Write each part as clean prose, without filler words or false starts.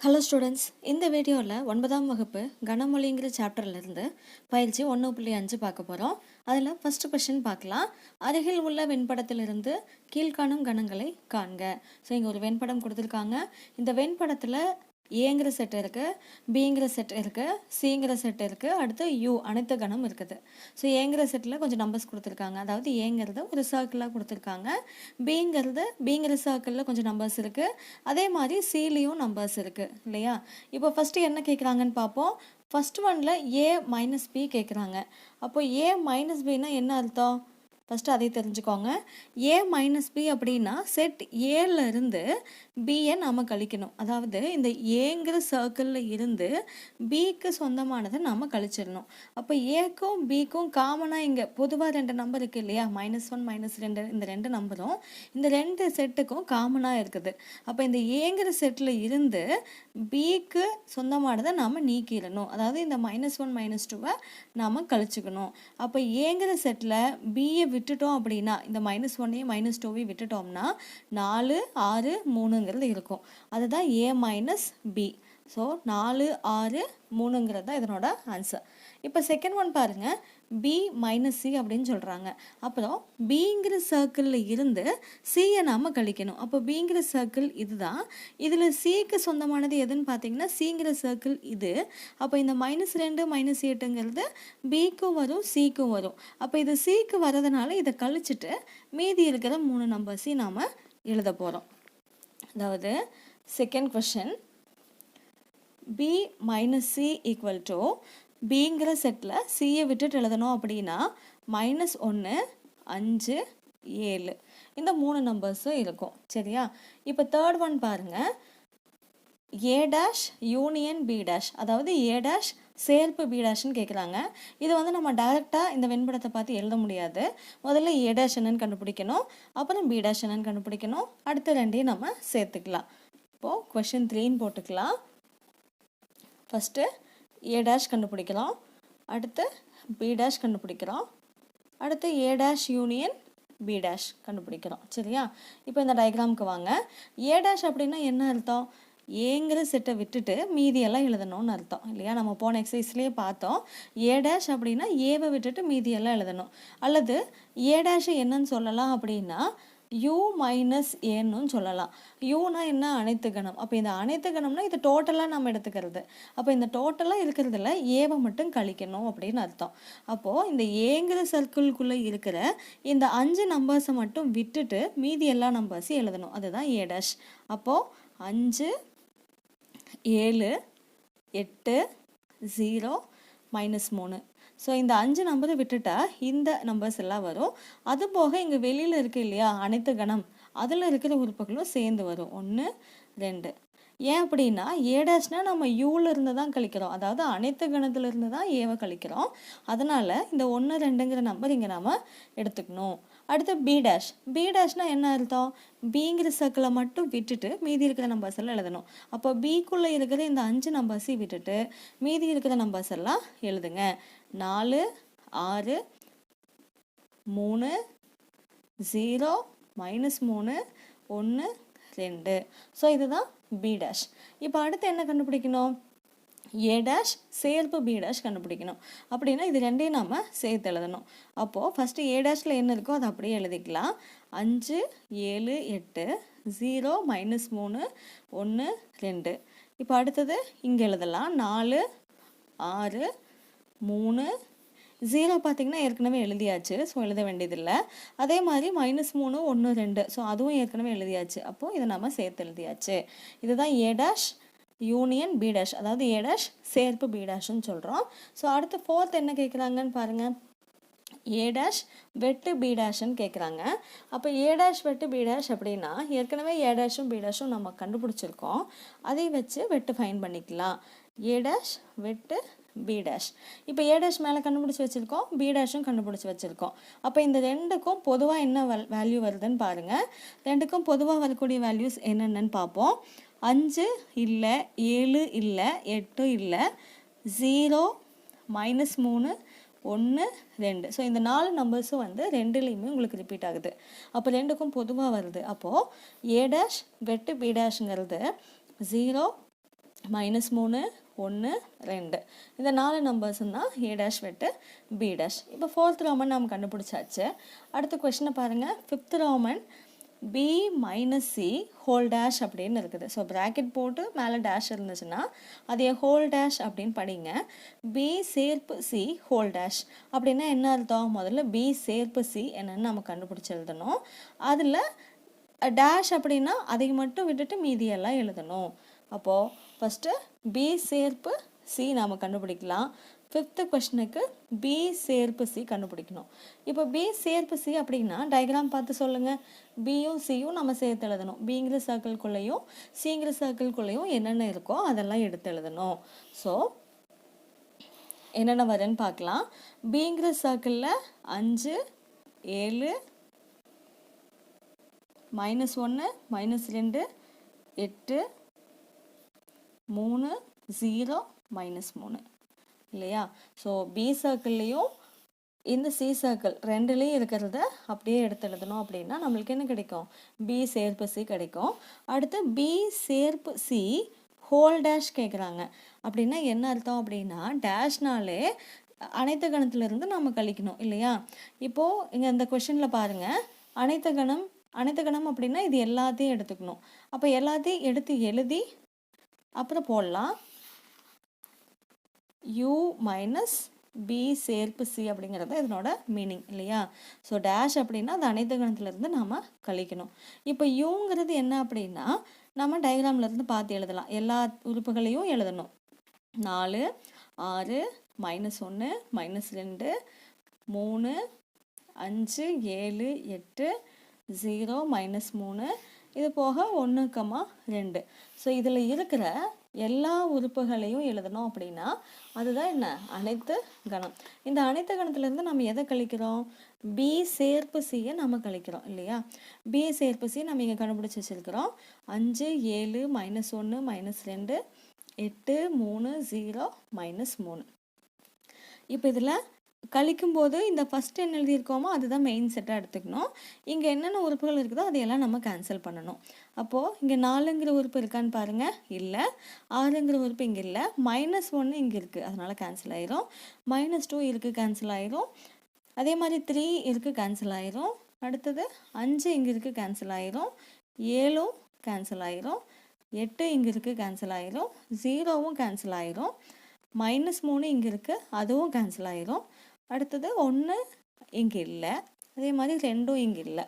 Hello students, இந்த வீடியோவில் 9ஆம் வகுப்பு கனமொழிங்கிற சாப்டர்லேருந்து பயிற்சி 1.5 பார்க்க போகிறோம். அதில் ஃபஸ்ட்டு கொஷின் பார்க்கலாம். அருகில் உள்ள வெண்படத்திலிருந்து கீழ்காணும் கணங்களை காண்க. ஸோ இங்கே ஒரு வெண்படம் கொடுத்துருக்காங்க. இந்த வெண்படத்தில் ஏங்கிற செட் இருக்குது, பிங்கிற செட் இருக்குது, சிங்கிற செட் இருக்குது, அடுத்து யூ அனைத்து கணம் இருக்குது. ஸோ ஏங்கிற செட்டில் கொஞ்சம் நம்பர்ஸ் கொடுத்துருக்காங்க. அதாவது ஏங்கிறது ஒரு சர்க்கிளாக கொடுத்துருக்காங்க, பிங்கிற சர்க்கிளில் கொஞ்சம் நம்பர்ஸ் இருக்குது, அதே மாதிரி சிலையும் நம்பர்ஸ் இருக்குது இல்லையா. இப்போ ஃபஸ்ட்டு என்ன கேட்குறாங்கன்னு பார்ப்போம். ஃபஸ்ட் ஒன்ல ஏ மைனஸ் பி கேட்குறாங்க. அப்போ ஏ மைனஸ் பின்னா என்ன அர்த்தம்? ஃபஸ்ட்டு அதை தெரிஞ்சுக்கோங்க. ஏ மைனஸ் பி அப்படின்னா செட் ஏலேருந்து பியை நாம் கழிக்கணும். அதாவது இந்த ஏங்கிற சர்க்கிளில் இருந்து பிக்கு சொந்தமானதை நாம் கழிச்சிடணும். அப்போ ஏக்கும் பிக்கும் காமனாக இங்கே பொதுவாக 2 நம்பர் இருக்குது இல்லையா, -1 -2, இந்த 2 நம்பரும் இந்த 2 செட்டுக்கும் காமனாக இருக்குது. அப்போ இந்த ஏங்கிற செட்டில் இருந்து பிக்கு சொந்தமானதை நாம் நீக்கிடணும். அதாவது இந்த -1 -2 நாம் கழிச்சுக்கணும். அப்போ ஏங்கிற செட்டில் பியை விட்டுட்டோம் அப்படின்னா, இந்த -1ஐயும் -2ஐயும் விட்டுட்டோம்னா 4 6 3ங்கிறது இருக்கும். அதுதான் ஏ மைனஸ் பி. ஸோ 4 6 3ங்கிறது தான் இதனோட ஆன்சர். இப்போ செகண்ட் ஒன் பாருங்கள், பி மைனஸ் சி அப்படின்னு சொல்கிறாங்க. அப்புறம் பிங்கிற சர்க்கிளில் இருந்து சியை நாம் கழிக்கணும். அப்போ பிங்கிற சர்க்கிள் இதுதான். இதில் சிக்கு சொந்தமானது எதுன்னு பார்த்தீங்கன்னா சிங்கிற சர்க்கிள் இது. அப்போ இந்த -2 -8ங்கிறது பிக்கும் வரும் சிக்கும் வரும். அப்போ இது சிக்கு வரதுனால இதை கழிச்சிட்டு மீதி இருக்கிற 3 நம்பர்ஸையும் நாம் எழுத போகிறோம். அதாவது second question, B minus C equal to பிங்கிற செட்டில் சியை விட்டுட்டு எழுதணும் அப்படின்னா -1 5 7 இந்த 3 நம்பர்ஸும் இருக்கும் சரியா. இப்போ தேர்ட் ஒன் பாருங்கள், A dash union B dash, அதாவது ஏ டேஷ் சேர்ப்பு பி டேஷ்னு கேட்குறாங்க. இது வந்து நம்ம டைரெக்டாக இந்த வெண்படத்தை பார்த்து எழுத முடியாது. முதல்ல ஏ டேஷ் என்னன்னு கண்டுபிடிக்கணும், அப்புறம் பி டேஷ் என்னன்னு கண்டுபிடிக்கணும், அடுத்த ரெண்டையும் நம்ம சேர்த்துக்கலாம். இப்போது கொஷின் 3ன்னு போட்டுக்கலாம். ஃபஸ்ட்டு ஏ டேஷ் கண்டுபிடிக்கிறோம், அடுத்து பி டேஷ் கண்டுபிடிக்கிறோம், அடுத்து A dash union B dash கண்டுபிடிக்கிறோம் சரியா. இப்போ இந்த டயக்ராமுக்கு வாங்க. ஏ டேஷ் அப்படின்னா என்ன அர்த்தம்? ஏங்கிற செட்டை விட்டுட்டு மீதியெல்லாம் எழுதணும்னு அர்த்தம் இல்லையா. நம்ம போன எக்ஸசைஸ்லேயே பார்த்தோம், ஏ டேஷ் அப்படின்னா ஏவை விட்டுட்டு மீதியெல்லாம் எழுதணும். அல்லது ஏ டேஷ் என்னன்னு சொல்லலாம் அப்படின்னா யூ மைனஸ் ஏன்னு சொல்லலாம். யூனா என்ன? அனைத்து கணம். அப்போ இந்த அனைத்து கணம்னா இது டோட்டலாக நம்ம எடுத்துக்கிறது. அப்போ இந்த டோட்டலாக இருக்கிறதுல ஏவை மட்டும் கழிக்கணும் அப்படின்னு அர்த்தம். அப்போது இந்த ஏங்கிற சர்க்கிள்குள்ளே இருக்கிற இந்த 5 நம்பர்ஸை மட்டும் விட்டுட்டு மீதி எல்லா நம்பர்ஸையும் எழுதணும். அதுதான் ஏ டேஷ். அப்போது 5 7 8 0 -3. ஸோ இந்த 5 நம்பரை விட்டுட்டா இந்த நம்பர்ஸ் எல்லாம் வரும். அது போக இங்கே வெளியில் இருக்குது இல்லையா அனைத்து கணம், அதில் இருக்கிற உறுப்புகளும் சேர்ந்து வரும் 1 2. ஏன் அப்படின்னா ஏ டேஷ்னா நம்ம யூவில் இருந்து தான் கழிக்கிறோம், அதாவது அனைத்து கணத்திலிருந்து தான் ஏவை கழிக்கிறோம். அதனால் இந்த 1 2ங்கிற நம்பர் இங்கே நாம் எடுத்துக்கணும். அடுத்து பி டேஷ். பி டேஷ்னா என்ன அர்த்தம்? பிங்கிற சர்க்கிளை மட்டும் விட்டுட்டு மீதி இருக்கிற நம்பர்ஸ் எல்லாம் எழுதணும். அப்போ பிக்குள்ளே இருக்கிற இந்த 5 நம்பர்ஸையும் விட்டுட்டு மீதி இருக்கிற நம்பர்ஸ் எல்லாம் எழுதுங்க. 4 6 3 0 -3 1 2. ஸோ இதுதான் பி டேஷ். இப்போ அடுத்து என்ன கண்டுபிடிக்கணும்? ஏ டேஷ் சேர்ப்பு பி டேஷ் கண்டுபிடிக்கணும். அப்படின்னா இது ரெண்டையும் நாம் சேர்த்து எழுதணும். அப்போது ஃபஸ்ட்டு ஏ டேஷில் என்ன இருக்கோ அதை அப்படியே எழுதிக்கலாம். 5 7 8 0 -3 1 2. இப்போ அடுத்தது இங்கே எழுதலாம். 4 6 3 0 பார்த்திங்கன்னா ஏற்கனவே எழுதியாச்சு, ஸோ எழுத வேண்டியதில்லை. அதே மாதிரி -3 1 2, ஸோ அதுவும் ஏற்கனவே எழுதியாச்சு. அப்போது இதை நம்ம சேர்த்து எழுதியாச்சு. இதுதான் A dash union B dash, அதாவது ஏ டேஷ் சேர்ப்பு பி டேஷ்னு சொல்கிறோம். ஸோ அடுத்து ஃபோர்த் என்ன கேட்குறாங்கன்னு பாருங்கள், ஏ டேஷ் வெட்டு பி டேஷ்னு கேட்குறாங்க. அப்போ ஏ டேஷ் வெட்டு பி டேஷ் அப்படின்னா ஏற்கனவே ஏ டேஷும் பி டேஷும் நம்ம கண்டுபிடிச்சிருக்கோம், அதை வச்சு வெட்டு ஃபைன் பண்ணிக்கலாம். ஏ டேஷ் வெட்டு பி டேஷ். இப்போ ஏ டேஷ் மேலே கண்டுபிடிச்சி வச்சுருக்கோம், பி டேஷும் கண்டுபிடிச்சி வச்சுருக்கோம். அப்போ இந்த ரெண்டுக்கும் பொதுவாக என்ன வேல்யூ வருதுன்னு பாருங்கள். ரெண்டுக்கும் பொதுவாக வரக்கூடிய வேல்யூஸ் என்னென்னு பார்ப்போம். 5 இல்லை, 7 இல்லை, 8 இல்லை, 0 -3 1 2. ஸோ இந்த 4 நம்பர்ஸும் வந்து ரெண்டுலேயுமே உங்களுக்கு ரிப்பீட் ஆகுது. அப்போ ரெண்டுக்கும் பொதுவாக வருது. அப்போது ஏ டேஷ் வெட்டு பி டேஷுங்கிறது 0 -3 1 2 இந்த 4 நம்பர்ஸும் தான் ஏ டேஷ் வெட்டு பி டேஷ். இப்போ 4th ரோமன் நம்ம கண்டுபிடிச்சாச்சு. அடுத்த கொஷினை பாருங்கள். 5th roman B minus C whole dash அப்படின்னு இருக்குது. ஸோ ப்ராக்கெட் போட்டு மேலே டேஷ் இருந்துச்சுன்னா அதே ஹோல் டேஷ் அப்படின்னு படிங்க. பி சேர்ப்பு சி ஹோல் டேஷ் அப்படின்னா என்ன அர்த்தம்? முதல்ல பி சேர்ப்பு சி என்னன்னு நம்ம கண்டுபிடிச்சி எழுதணும். அதில் டேஷ் அப்படின்னா அதை மட்டும் விட்டுட்டு மீதியெல்லாம் எழுதணும். அப்போது ஃபஸ்ட்டு பி சேர்ப்பு சி நாம் கண்டுபிடிக்கலாம். 5th கொஸ்டினுக்கு பி சேர்ப்பு சி கண்டுபிடிக்கணும். இப்போ பி சேர்ப்பு சி அப்படின்னா டயக்ராம் பார்த்து சொல்லுங்கள். பியும் சியும் நம்ம சேர்த்து எழுதணும். பிங்கிற சர்க்கிள்குள்ளேயும் சிங்கிற சர்க்கிள்குள்ளேயும் என்னென்ன இருக்கோ அதெல்லாம் எடுத்து எழுதணும். ஸோ என்னென்ன வருன்னு பார்க்கலாம். பிங்கிற சர்க்கிளில் 5 7 -1 -2 8 3 0 -3 இல்லையா? ஸோ பி சர்க்கிள்லேயும் இந்த சி சர்க்கிள் ரெண்டுலேயும் இருக்கிறத அப்படியே எடுத்து எழுதணும். அப்படின்னா நம்மளுக்கு என்ன கிடைக்கும்? பி சேர்ப்பு சி கிடைக்கும். அடுத்து பி சேர்ப்பு சி ஹோல் டேஷ் கேட்குறாங்க. அப்படின்னா என்ன அர்த்தம்? அப்படின்னா டேஷ்னாலே அனைத்து கணத்திலிருந்து நம்ம கழிக்கணும் இல்லையா? இப்போது இங்கே இந்த கொஷினில் பாருங்கள். அனைத்து கணம் அப்படின்னா இது எல்லாத்தையும் எடுத்துக்கணும். அப்போ எல்லாத்தையும் எடுத்து எழுதி அப்புறம் போடலாம். u மைனஸ் பி சேர்ப்பு சி அப்படிங்கிறது இதனோட மீனிங் இல்லையா? ஸோ டேஷ் அப்படின்னா அது அனைத்து கணத்திலிருந்து நாம் கழிக்கணும். இப்போ யூங்கிறது என்ன அப்படின்னா நம்ம டயக்ராம்லேருந்து பார்த்து எழுதலாம். எல்லா உறுப்புகளையும் எழுதணும். 4 6 -1 -2 3 5 7 8 0 -3 இது போக 1,2. ஸோ இதில் இருக்கிற எல்லா உறுப்புகளையும் எழுதணும். அப்படின்னா அதுதான் என்ன? அனைத்து கணம். இந்த அனைத்து கணத்துலேருந்து நம்ம எதை கழிக்கிறோம்? பி சேர்ப்பு சியை நம்ம கழிக்கிறோம் இல்லையா? பி சேர்ப்பு சி நம்ம இங்கே கண்டுபிடிச்சி வச்சுருக்கிறோம். 5 7 -1 -2 8 3 0 -3. இப்போ இதில் கழிக்கும்போது இந்த ஃபஸ்ட்டு என்ன எழுதியிருக்கோமோ அதுதான் மெயின் செட்டாக எடுத்துக்கணும். இங்கே என்னென்ன உறுப்புகள் இருக்குதோ அதையெல்லாம் நம்ம கேன்சல் பண்ணணும். அப்போது இங்கே 4ங்கிற உறுப்பு இருக்கான்னு பாருங்கள். இல்லை. 6ங்கிற உறுப்பு இங்கே இல்லை. -1 இங்கே இருக்குது, அதனால் கேன்சல் ஆயிரும். -2 இருக்குது, கேன்சல் ஆயிரும். அதே மாதிரி 3 இருக்குது, கேன்சல் ஆயிரும். அடுத்தது 5 இங்கே இருக்குது, கேன்சல் ஆயிரும். 7 கேன்சல் ஆயிரும். 8 இங்கே இருக்குது, கேன்சல் ஆயிரும். 0வும் கேன்சல் ஆயிரும். -3 இங்கே இருக்குது, அதுவும் கேன்சல் ஆயிரும். அடுத்தது 1 இங்கே இல்லை. அதே மாதிரி 2ம் இங்கே இல்லை.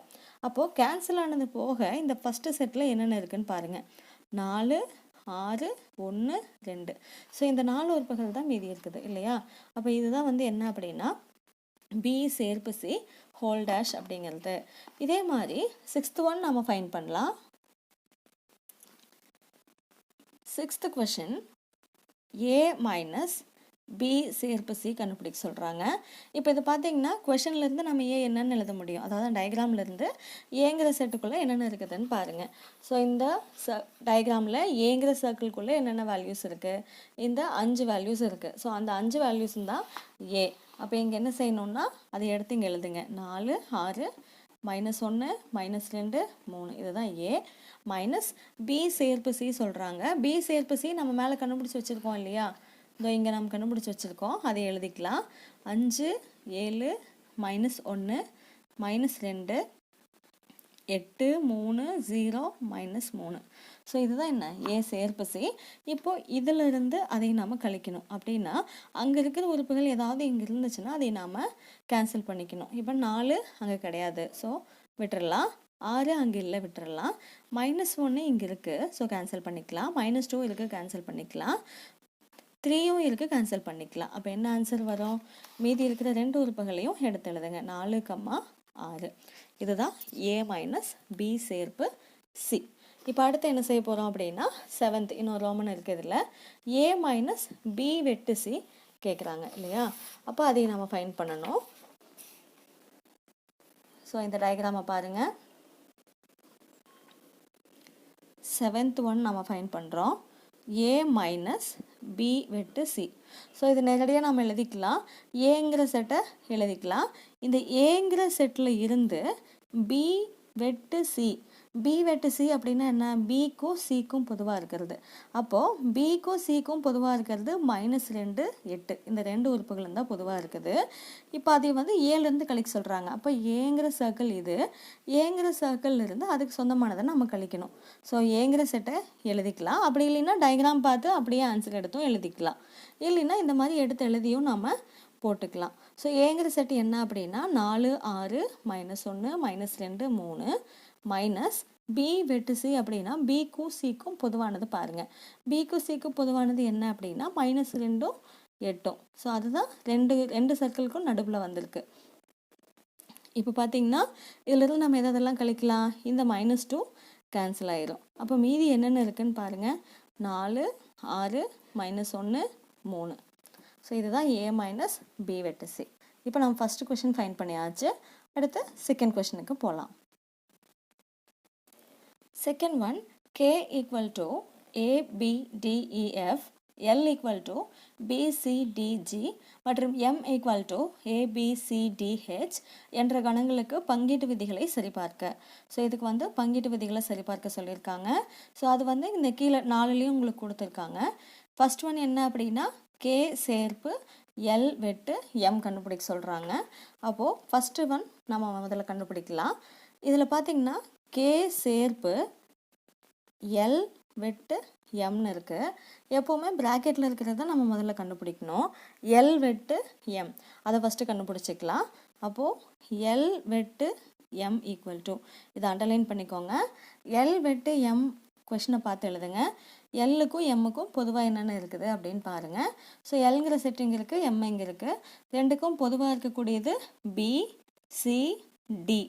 அப்போது கேன்சல் ஆனது போக இந்த ஃபஸ்ட்டு செட்டில் என்னென்ன இருக்குதுன்னு பாருங்கள். 4 6 1 2. ஸோ இந்த 4 உறுப்புகள் தான் மீதி இருக்குது இல்லையா? அப்போ இதுதான் வந்து என்ன அப்படின்னா பி சேர்ப்பு சி ஹோல் டேஷ் அப்படிங்கிறது. இதே மாதிரி 6th ஒன் நம்ம ஃபைண்ட் பண்ணலாம். 6th கொஷின் ஏ மைனஸ் பி சேர்ப்பு சி கண்டுபிடிக்க சொல்கிறாங்க. இப்போ இது பார்த்தீங்கன்னா கொஷன்லேருந்து நம்ம ஏ என்னென்னு எழுத முடியும். அதாவது டயக்ராம்லேருந்து ஏங்கிற செட்டுக்குள்ளே என்னென்ன இருக்குதுன்னு பாருங்கள். ஸோ இந்த டயக்ராமில் ஏங்கிற சர்க்கிள்குள்ளே என்னென்ன வேல்யூஸ் இருக்குது? இந்த 5 வேல்யூஸ் இருக்குது. ஸோ அந்த 5 வேல்யூஸும் தான் ஏ. அப்போ இங்கே என்ன செய்யணுன்னா அதை எடுத்து இங்கே எழுதுங்க. 4 6 -1 -2 3 இதுதான் ஏ. மைனஸ் பி சேர்ப்பு சி சொல்கிறாங்க. பி சேர்ப்பு சி நம்ம மேலே கண்டுபிடிச்சி வச்சுருக்கோம் இல்லையா? இதோ இங்கே நம்ம கண்டுபிடிச்சி வச்சுருக்கோம், அதை எழுதிக்கலாம். 5 7 -1 -2 8 3 0 -3. ஸோ இதுதான் என்ன? ஏ சேர்ப்பு சி. இப்போது இதிலிருந்து அதை நாம் கழிக்கணும். அப்படின்னா அங்கே இருக்கிற உறுப்புகள் ஏதாவது இங்கே இருந்துச்சுன்னா அதை நாம் கேன்சல் பண்ணிக்கணும். இப்போ 4 அங்கே கிடையாது, ஸோ விட்டுறலாம். 6 அங்கே இல்லை, விட்டுறலாம். -1 இங்கே இருக்குது, ஸோ கேன்சல் பண்ணிக்கலாம். -2 இருக்குது, கேன்சல் பண்ணிக்கலாம். 3யும் இருக்குது, கேன்சல் பண்ணிக்கலாம். அப்போ என்ன ஆன்சர் வரும்? மீதி இருக்கிற 2 உறுப்புகளையும் எடுத்து எழுதுங்க. 4, 6. இதுதான் ஏ மைனஸ் பி சேர்ப்பு சி. இப்போ அடுத்து என்ன செய்ய போகிறோம் அப்படின்னா 7th இன்னொரு ரோமன் இருக்குது. இதில் ஏ மைனஸ் பி வெட்டு சி கேட்குறாங்க இல்லையா? அப்போ அதை நம்ம ஃபைண்ட் பண்ணணும். ஸோ இந்த டயக்ராமை பாருங்கள். 7th ஒன் நம்ம ஃபைண்ட் பண்ணுறோம். ஏ மைனஸ் பி வெட்டு சி. ஸோ இது நேரடியாக நம்ம எழுதிக்கலாம். ஏங்கிற செட்டை எழுதிக்கலாம். இந்த ஏங்கிற செட்டில் இருந்து பி வெட்டு சி பி வெட்டு சி அப்படின்னா என்ன, பிக்கும் சிக்கும் பொதுவாக இருக்கிறது. அப்போது பிக்கும் சிக்கும் பொதுவாக இருக்கிறது -2 8 இந்த 2 உறுப்புகளும் தான் பொதுவாக இருக்குது. இப்போ அதை வந்து ஏலேருந்து கழிக்க சொல்கிறாங்க. அப்போ ஏங்கிற சர்க்கிள் இது, ஏங்கிற சர்க்கிள் இருந்து அதுக்கு சொந்தமானதை நம்ம கழிக்கணும். ஸோ ஏங்கிற செட்டை எழுதிக்கலாம். அப்படி இல்லைன்னா டயக்ராம் பார்த்து அப்படியே ஆன்சர் எடுத்தும் எழுதிக்கலாம். இல்லைன்னா இந்த மாதிரி எடுத்து எழுதியும் நம்ம போட்டுக்கலாம். ஸோ ஏங்கிற செட் என்ன அப்படின்னா 4 6 -1 -2 3 மைனஸ் பி வெட்டு சி அப்படின்னா பிக்கும் சிக்கும் பொதுவானது பாருங்கள். பிக்கும் சிக்கும் பொதுவானது என்ன அப்படின்னா -2 8. ஸோ அதுதான் ரெண்டு சர்க்கிளுக்கும் நடுவில் வந்திருக்கு. இப்போ பார்த்தீங்கன்னா இதிலிருந்து நம்ம எதெல்லாம் கழிக்கலாம், இந்த -2 கேன்சல் ஆயிரும். அப்போ மீதி என்னென்ன இருக்குன்னு பாருங்கள், 4 6 -1 3. ஸோ இதுதான் ஏ மைனஸ் பி வெட்டு சி. இப்போ நம்ம ஃபஸ்ட்டு கொஷின் ஃபைண்ட் பண்ணியாச்சு. அடுத்து செகண்ட் கொஷினுக்கு போகலாம். Second one, K = ABDEF, L = BCDG மற்றும் M = ABCDH என்ற கணங்களுக்கு பங்கீட்டு விதிகளை சரிபார்க்க. ஸோ இதுக்கு வந்து பங்கீட்டு விதிகளை சரிபார்க்க சொல்லியிருக்காங்க. ஸோ அது வந்து இந்த கீழே 4லேயும் உங்களுக்கு கொடுத்துருக்காங்க. ஃபஸ்ட் ஒன் என்ன அப்படின்னா K சேர்ப்பு L வெட்டு M கண்டுபிடிக்க சொல்கிறாங்க. அப்போது ஃபஸ்ட்டு ஒன் நம்ம முதல்ல கண்டுபிடிக்கலாம். இதில் பார்த்திங்கன்னா K சேர்ப்பு L வெட்டு எம்னு இருக்குது. எப்போவுமே ப்ராக்கெட்டில் இருக்கிறத நம்ம முதல்ல கண்டுபிடிக்கணும். L வெட்டு M அதை ஃபஸ்ட்டு கண்டுபிடிச்சிக்கலாம். அப்போது L வெட்டு M = இதை அண்டர்லைன் பண்ணிக்கோங்க. L வெட்டு M கொஷினை பார்த்து எழுதுங்க. எல்லுக்கும் எம்முக்கும் பொதுவாக என்னென்ன இருக்குது அப்படின்னு பாருங்கள். ஸோ எல்ங்கிற செட் இங்கே இருக்குது, எம் இங்கே இருக்குது. ரெண்டுக்கும் பொதுவாக இருக்கக்கூடியது பி சி டி.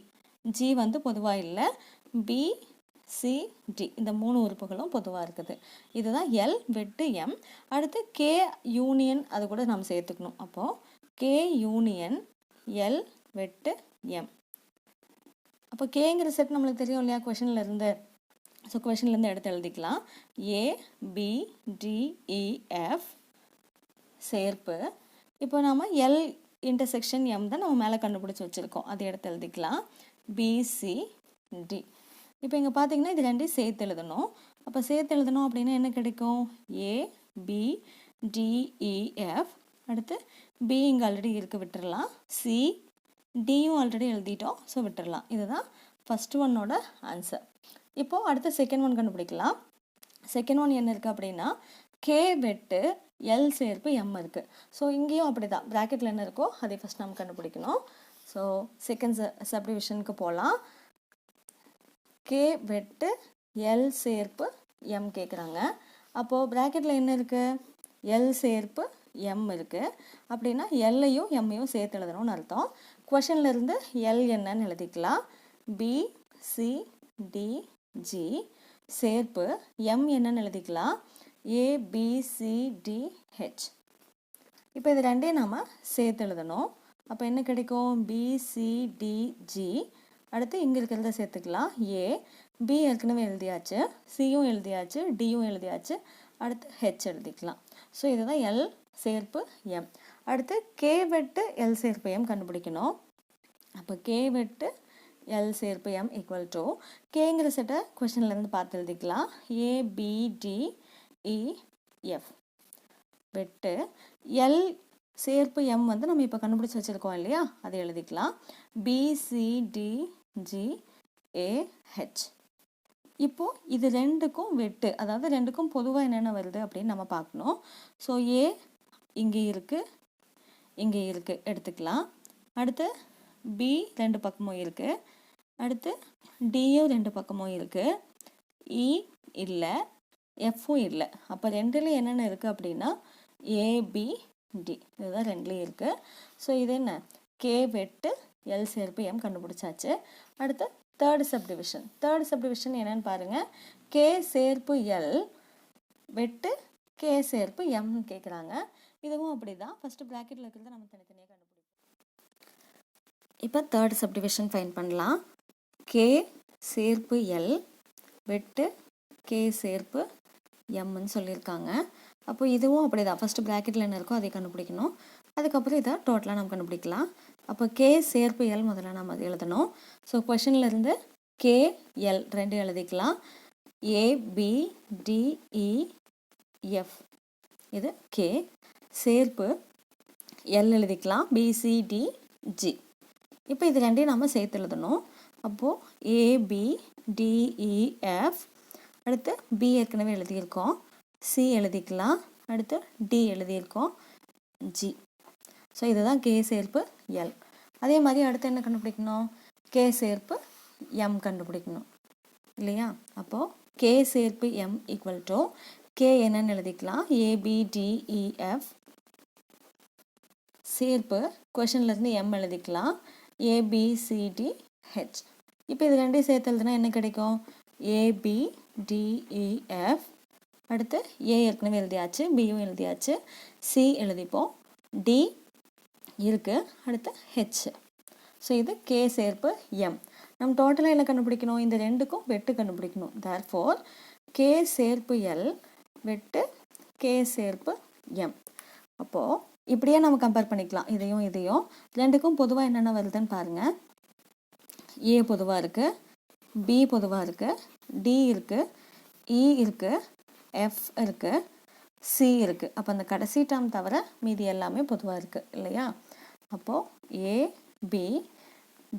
ஜி வந்து பொதுவாக இல்லை. பி சி டி இந்த 3 உறுப்புகளும் பொதுவாக இருக்குது. இதுதான் எல் வெட்டு எம். அடுத்து கே யூனியன் அது கூட நம்ம சேர்த்துக்கணும். அப்போது கே யூனியன் எல் வெட்டு எம். அப்போ கேங்கிற செட் நம்மளுக்கு தெரியும் இல்லையா கொஷனில் இருந்து. ஸோ கொஷின்லேருந்து எடுத்து எழுதிக்கலாம். ஏ பி டி இ எஃப் சேர்ப்பு. இப்போ நம்ம எல் இன்டர்செக்ஷன் எம் தான் நம்ம மேலே கண்டுபிடிச்சி வச்சுருக்கோம். அதை எடுத்து எழுதிக்கலாம். B C D. இப்போ இங்கே பார்த்தீங்கன்னா இது ரெண்டையும் சேர்த்து எழுதணும். அப்போ சேர்த்து எழுதணும் அப்படின்னா என்ன கிடைக்கும், A B D E F. அடுத்து பி இங்கே ஆல்ரெடி இருக்க விட்டுடலாம். சி டியும் ஆல்ரெடி எழுதிட்டோம். ஸோ விட்டுடலாம். இதுதான் ஃபஸ்ட்டு ஒன்னோட ஆன்சர். இப்போது அடுத்த செகண்ட் ஒன் கண்டுபிடிக்கலாம். செகண்ட் ஒன் என்ன இருக்குது அப்படின்னா கே வெட்டு எல் சேர்ப்பு எம் இருக்குது. ஸோ இங்கேயும் அப்படி தான் ப்ராக்கெட்டில் என்ன இருக்கோ அதை ஃபஸ்ட் நம்ம கண்டுபிடிக்கணும். ஸோ செகண்ட் சப்டிவிஷனுக்கு போகலாம். கே வெட்டு எல் சேர்ப்பு எம் கேட்குறாங்க. அப்போது ப்ராக்கெட்டில் என்ன இருக்குது, எல் சேர்ப்பு எம் இருக்குது. அப்படின்னா எல்லையும் எம்மையும் சேர்த்து எழுதணும்னு அர்த்தம். கொஷன்லேருந்து எல் என்னன்னு எழுதிக்கலாம். பி சி டி ஜி சேர்ப்பு எம் என்னன்னு எழுதிக்கலாம். ABCDH. இப்போ இது ரெண்டையும் நம்ம சேர்த்து எழுதணும். அப்போ என்ன கிடைக்கும், BCDG. அடுத்து இங்கே இருக்கிறத சேர்த்துக்கலாம். A B ஏற்கனவே எழுதியாச்சு, சியும் எழுதியாச்சு, டியும் எழுதியாச்சு. அடுத்து ஹெச் எழுதிக்கலாம். ஸோ இதுதான் எல் சேர்ப்பு எம். அடுத்து கே வெட்டு எல் சேர்ப்பு எம் கண்டுபிடிக்கணும். அப்போ கே வெட்டு எல் சேர்ப்பு எம் ஈக்குவல் டு கேங்கிற செட்டை கொஸ்டின்லேருந்து பார்த்து எழுதிக்கலாம். ABDEF வெட்டு எல் சேர்ப்பு எம் வந்து நம்ம இப்போ கண்டுபிடிச்சி வச்சுருக்கோம் இல்லையா, அதை எழுதிக்கலாம். BCDGAH. இப்போது இது ரெண்டுக்கும் வெட்டு, அதாவது ரெண்டுக்கும் பொதுவாக என்னென்ன வருது அப்படின்னு நம்ம பார்க்கணும். ஸோ ஏ இங்கே இருக்குது, இங்கே இருக்குது எடுத்துக்கலாம். அடுத்து பி ரெண்டு பக்கமும் இருக்குது. அடுத்து டியும் ரெண்டு பக்கமும் இருக்குது. இ இல்லை, எஃப்பும் இல்லை. அப்போ ரெண்டுலேயும் என்னென்ன இருக்குது அப்படின்னா ஏபிடி, இதுதான் ரெண்டுலேயும் இருக்குது. ஸோ இது என்ன, கே வெட்டு எல் சேர்ப்பு எம் கண்டுபிடிச்சாச்சு. அடுத்து தேர்டு சப்டிவிஷன். தேர்ட் சப்டிவிஷன் என்னன்னு பாருங்கள். கே சேர்ப்பு எல் வெட்டு கே சேர்ப்பு எம்னு கேட்குறாங்க. இதுவும் அப்படி தான், ஃபஸ்ட்டு ப்ராக்கெட்டில் இருக்கிறத நம்ம தனித்தனியாக கண்டுபிடிப்போம். இப்போ தேர்ட் சப்டிவிஷன் ஃபைண்ட் பண்ணலாம். கே சேர்ப்பு எல் வெட்டு கே சேர்ப்பு எம்னு சொல்லியிருக்காங்க. அப்போ இதுவும் அப்படி தான், ஃபஸ்ட்டு ப்ராக்கெட்டில் என்ன இருக்கோ அதை கண்டுபிடிக்கணும். அதுக்கப்புறம் இதை டோட்டலாக நம்ம கண்டுபிடிக்கலாம். அப்போ கே சேர்ப்பு எல் முதல்ல நம்ம அதை எழுதணும். ஸோ கொஷனில் இருந்து கே எல் ரெண்டு எழுதிக்கலாம். ABDEF இது கே, சேர்ப்பு எல் எழுதிக்கலாம். BCDG. இப்போ இது ரெண்டையும் நம்ம சேர்த்து எழுதணும். அப்போது ABDEF, அடுத்து B ஏற்கனவே எழுதியிருக்கோம், C எழுதிக்கலாம், அடுத்து D எழுதியிருக்கோம், G. ஸோ இதுதான் கே சேர்ப்பு எல். அதே மாதிரி அடுத்து என்ன கண்டுபிடிக்கணும்? கே சேர்ப்பு எம் கண்டுபிடிக்கணும் இல்லையா? அப்போது கே சேர்ப்பு எம் ஈக்குவல் டு கே என்னன்னு எழுதிக்கலாம், ABDEF, சேர்ப்பு கொஷன்லேருந்து எம் எழுதிக்கலாம், ABCDH. இப்போ இது ரெண்டையும் சேர்த்து எழுதுனா என்ன கிடைக்கும்? ABDEF, அடுத்து ஏ ஏற்கனவே எழுதியாச்சு, பியும் எழுதியாச்சு, சி எழுதிப்போம், டி இருக்குது, அடுத்து ஹெச். ஸோ இது கே சேர்ப்பு எம். நம்ம டோட்டலாக என்ன கண்டுபிடிக்கணும்? இந்த ரெண்டுக்கும் வெட்டு கண்டுபிடிக்கணும். தேர்ஃபோர் கே சேர்ப்பு எல் வெட்டு கே சேர்ப்பு எம். அப்போது இப்படியே நம்ம கம்பேர் பண்ணிக்கலாம், இதையும் இதையும். ரெண்டுக்கும் பொதுவாக என்னென்ன வருதுன்னு பாருங்கள். ஏ பொதுவாக இருக்குது, பி பொதுவாக இருக்குது, டி இருக்குது, இ இருக்குது, எஃப் இருக்குது, சி இருக்குது. அப்போ அந்த கடைசி டேர்ம் தவிர மீதி எல்லாமே பொதுவாக இருக்குது இல்லையா? அப்போது ஏ பி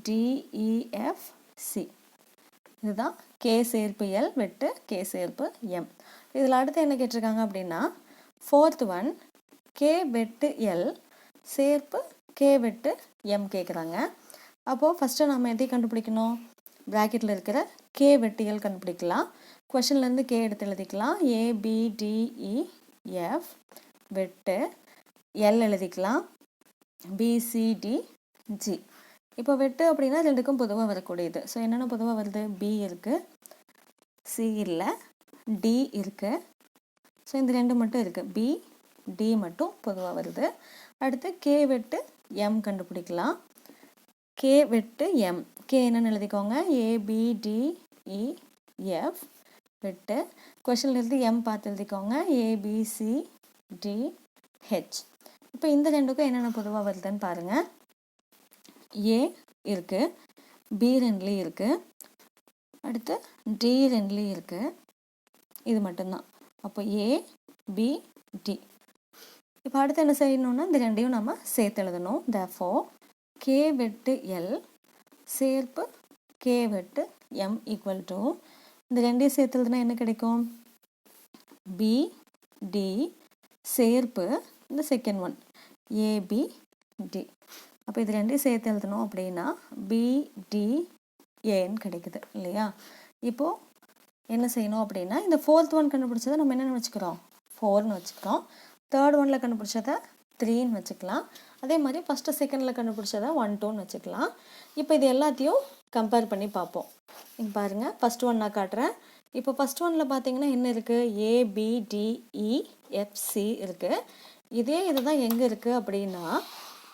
டிஇஎஃப் சி இதுதான் கே சேர்ப்பு எல் வெட்டு கே சேர்ப்பு எம். இதில் அடுத்து என்ன கேட்டிருக்காங்க அப்படின்னா, ஃபோர்த் ஒன் கே வெட்டு எல் சேர்ப்பு கே வெட்டு எம் கேட்குறாங்க. அப்போது ஃபஸ்ட்டு நம்ம எதை கண்டுபிடிக்கணும்? ப்ராக்கெட்டில் இருக்கிற கே வெட்டு எல் கண்டுபிடிக்கலாம். கொஷன்லேருந்து கே எடுத்து எழுதிக்கலாம். ABDEF வெட்டு எல் எழுதிக்கலாம், BCDG. இப்போ வெட்டு அப்படின்னா ரெண்டுக்கும் பொதுவாக வரக்கூடியது. ஸோ என்னென்ன பொதுவாக வருது? பி இருக்குது, சி இல்லை, டி இருக்குது. ஸோ இந்த ரெண்டு மட்டும் இருக்குது, பி டி மட்டும் பொதுவாக வருது. அடுத்து கே வெட்டு எம் கண்டுபிடிக்கலாம். கே வெட்டு எம், கே என்னென்னு எழுதிக்கோங்க, ABDEF வெட்டு கொஷன்லேருந்து எம் பார்த்து எழுதிக்கோங்க, ABCDH. இப்போ இந்த ரெண்டுக்கும் என்னென்ன பொதுவாக வருதுன்னு பாருங்கள். ஏ இருக்குது, பி ரெண்டுலேயும் இருக்குது, அடுத்து டி ரெண்டுலேயும் இருக்குது, இது மட்டும்தான். அப்போ ஏ பி டி. இப்போ அடுத்து என்ன செய்யணும்னா இந்த ரெண்டையும் நம்ம சேர்த்து எழுதணும். தேர்ஃபோர் கே வெட்டு எல் சேர்ப்பு கே வெட்டு எம் ஈக்குவல் டு இந்த ரெண்டையும் சேர்த்து எழுதுனா என்ன கிடைக்கும்? பி டி சேர்ப்பு இந்த செகண்ட் ஒன் ஏபிடி. அப்போ இது ரெண்டையும் சேர்த்து எழுதணும் அப்படின்னா BDAன்னு கிடைக்குது இல்லையா? இப்போது என்ன செய்யணும் அப்படின்னா, இந்த ஃபோர்த் ஒன் கண்டுபிடிச்சதை நம்ம என்னென்னு வச்சுக்கிறோம்? 4ன்னு வச்சுக்கிறோம். தேர்ட் ஒனில் கண்டுபிடிச்சதை 3ன்னு வச்சுக்கலாம். அதே மாதிரி ஃபஸ்ட்டு செகண்டில் கண்டுபிடிச்சதை 1 2ன்னு வச்சுக்கலாம். இப்போ இது எல்லாத்தையும் கம்பேர் பண்ணி பார்ப்போம். இங்கே பாருங்கள், ஃபஸ்ட் ஒன் நான் காட்டுறேன். இப்போ ஃபஸ்ட் ஒனில் பார்த்தீங்கன்னா என்ன இருக்குது? ABDEFC இருக்குது. இதே இதுதான் எங்கே இருக்குது அப்படின்னா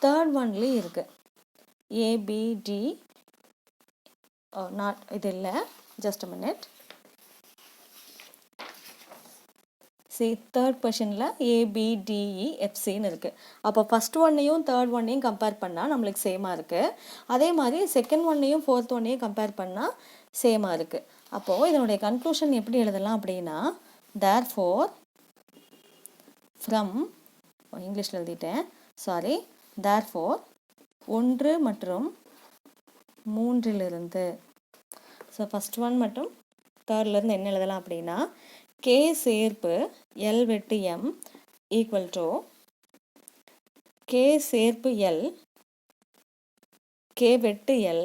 தேர்ட் ஒன்லேயும் இருக்குது. ABD நாட் இது இல்லை, just a minute. C third கொஷனில் ABDEFCன்னு இருக்குது. அப்போ ஃபஸ்ட் ஒன்னையும் தேர்ட் ஒன்னையும் கம்பேர் பண்ணால் நம்மளுக்கு சேமாக இருக்குது. அதே மாதிரி செகண்ட் ஒன்னையும் ஃபோர்த் ஒன்னையும் கம்பேர் பண்ணால் சேமாக இருக்குது. அப்போது இதனுடைய கன்க்ளூஷன் எப்படி எழுதலாம் அப்படின்னா, தேர்ஃபோர் ஃப்ரம் இங்கிலீஷில் எழுதிட்டேன், சாரி. தேர்ஃபோர் 1 மற்றும் 3லிருந்து, ஸோ ஃபஸ்ட் ஒன் மற்றும் தேர்ட்லேருந்து என்ன எழுதலாம் அப்படின்னா, கே சேர்ப்பு எல் வெட்டு எம் ஈக்குவல் டு கே சேர்ப்பு எல் கே வெட்டு எல்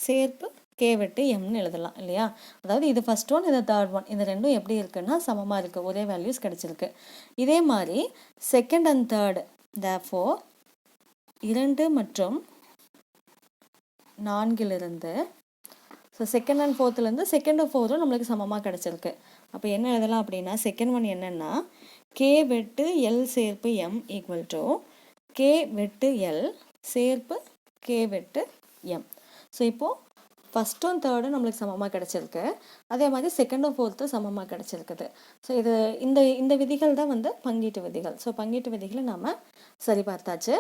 சேர்ப்பு கே வெட்டு எம்னு எழுதலாம் இல்லையா? அதாவது இது ஃபஸ்ட் ஒன், இது தேர்ட் ஒன், இந்த ரெண்டும் எப்படி இருக்குன்னா சமமாக இருக்குது, ஒரே வேல்யூஸ் கிடச்சிருக்கு. இதே மாதிரி செகண்ட் அண்ட் தேர்டு, தேர்ஃபோர் 2 மற்றும் 4லிருந்து, ஸோ செகண்ட் அண்ட் ஃபோர்த்துலேருந்து செகண்டும் ஃபோர்த்தும் நம்மளுக்கு சமமாக கிடச்சிருக்கு. அப்போ என்ன எழுதலாம் அப்படின்னா, செகண்ட் ஒன் என்னென்னா கே வெட்டு எல் சேர்ப்பு எம் ஈக்குவல் டு கே வெட்டு எல் சேர்ப்பு கே வெட்டு எம். ஸோ இப்போது ஃபஸ்ட்டும் தேர்டும் நம்மளுக்கு சமமாக கிடச்சிருக்கு. அதே மாதிரி செகண்டும் ஃபோர்த்தும் சமமாக கிடச்சிருக்குது. ஸோ இது இந்த விதிகள் தான் வந்து பங்கீட்டு விதிகள். ஸோ பங்கீட்டு விதிகளை நாம் சரி பார்த்தாச்சு.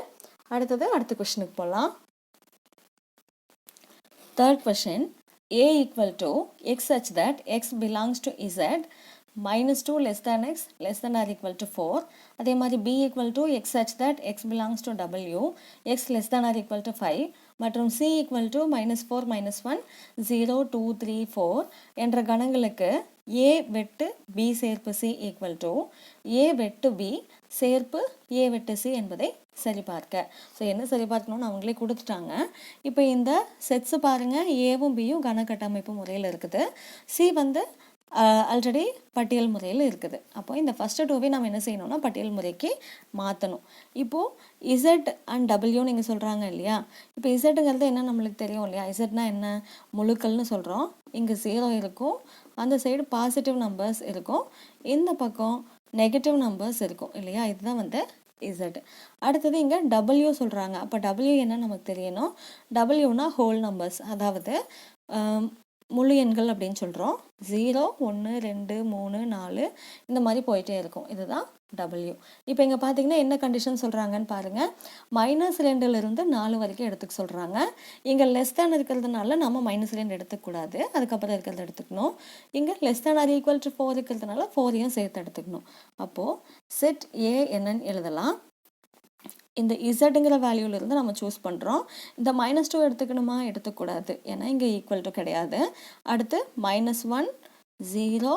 அடுத்த கொஷனுக்கு போகலாம். Third question, A equal to x such that x belongs to z minus 2 less than x less than or equal to 4. அதே மாதிரி b equal to x such that x belongs to w x less than or equal to 5 மற்றும் c equal to minus 4 minus 1 0 2 3 4 என்ற கணங்களுக்கு a வெட்டு b சேர்ப்பு c equal to a வெட்டு b சேர்ப்பு a வெட்டு c என்பதை சரிபார்க்க. ஸோ என்ன சரிபார்க்கணும்னு அவங்களே கொடுத்துட்டாங்க. இப்போ இந்த செட்ஸ் பாருங்கள், ஏவும் பியும் கணக்கட்டமைப்பு முறையில் இருக்குது, சி வந்து ஆல்ரெடி பட்டியல் முறையில் இருக்குது. அப்போ இந்த ஃபஸ்ட்டு டூவே நம்ம என்ன செய்யணும்னா பட்டியல் முறைக்கு மாற்றணும். இப்போது இசட் அண்ட் டபிள்யூ நீங்கள் சொல்கிறாங்க இல்லையா, இப்போ இசட்டுங்கிறது என்ன நம்மளுக்கு தெரியும் இல்லையா, இசட்னா என்ன முழுக்கள்னு சொல்கிறோம். இங்கே 0 இருக்கும், அந்த சைடு பாசிட்டிவ் நம்பர்ஸ் இருக்கும், இந்த பக்கம் நெகட்டிவ் நம்பர்ஸ் இருக்கும் இல்லையா, இதுதான் வந்து இசட். அடுத்தது இங்கே டபிள்யூ சொல்கிறாங்க. அப்போ டபிள்யூ என்ன நமக்கு தெரியணும், டபிள்யூனா ஹோல் நம்பர்ஸ், அதாவது முழு எண்கள் அப்படின்னு சொல்கிறோம். 0 1 2 3 4 இந்த மாதிரி போயிட்டே இருக்கும், இதுதான் டபிள்யூ. இப்போ இங்கே பார்த்தீங்கன்னா என்ன கண்டிஷன் சொல்கிறாங்கன்னு பாருங்கள், -2லிருந்து 4 வரைக்கும் எடுத்துக்க சொல்கிறாங்க. இங்கே லெஸ் தேன் இருக்கிறதுனால நம்ம -2 எடுத்துக்கூடாது, அதுக்கப்புறம் இருக்கிறத எடுத்துக்கணும். இங்கே less than or equal to 4 இருக்கிறதுனால 4ஐயும் சேர்த்து எடுத்துக்கணும். அப்போது செட் ஏ என்னன்னு எழுதலாம். இந்த இசட்டுங்கிற வேல்யூலேருந்து நம்ம சூஸ் பண்ணுறோம். இந்த -2 எடுத்துக்கணுமா, எடுத்துக்கூடாது, ஏன்னா இங்கே ஈக்குவல் டு கிடையாது. அடுத்து -1 0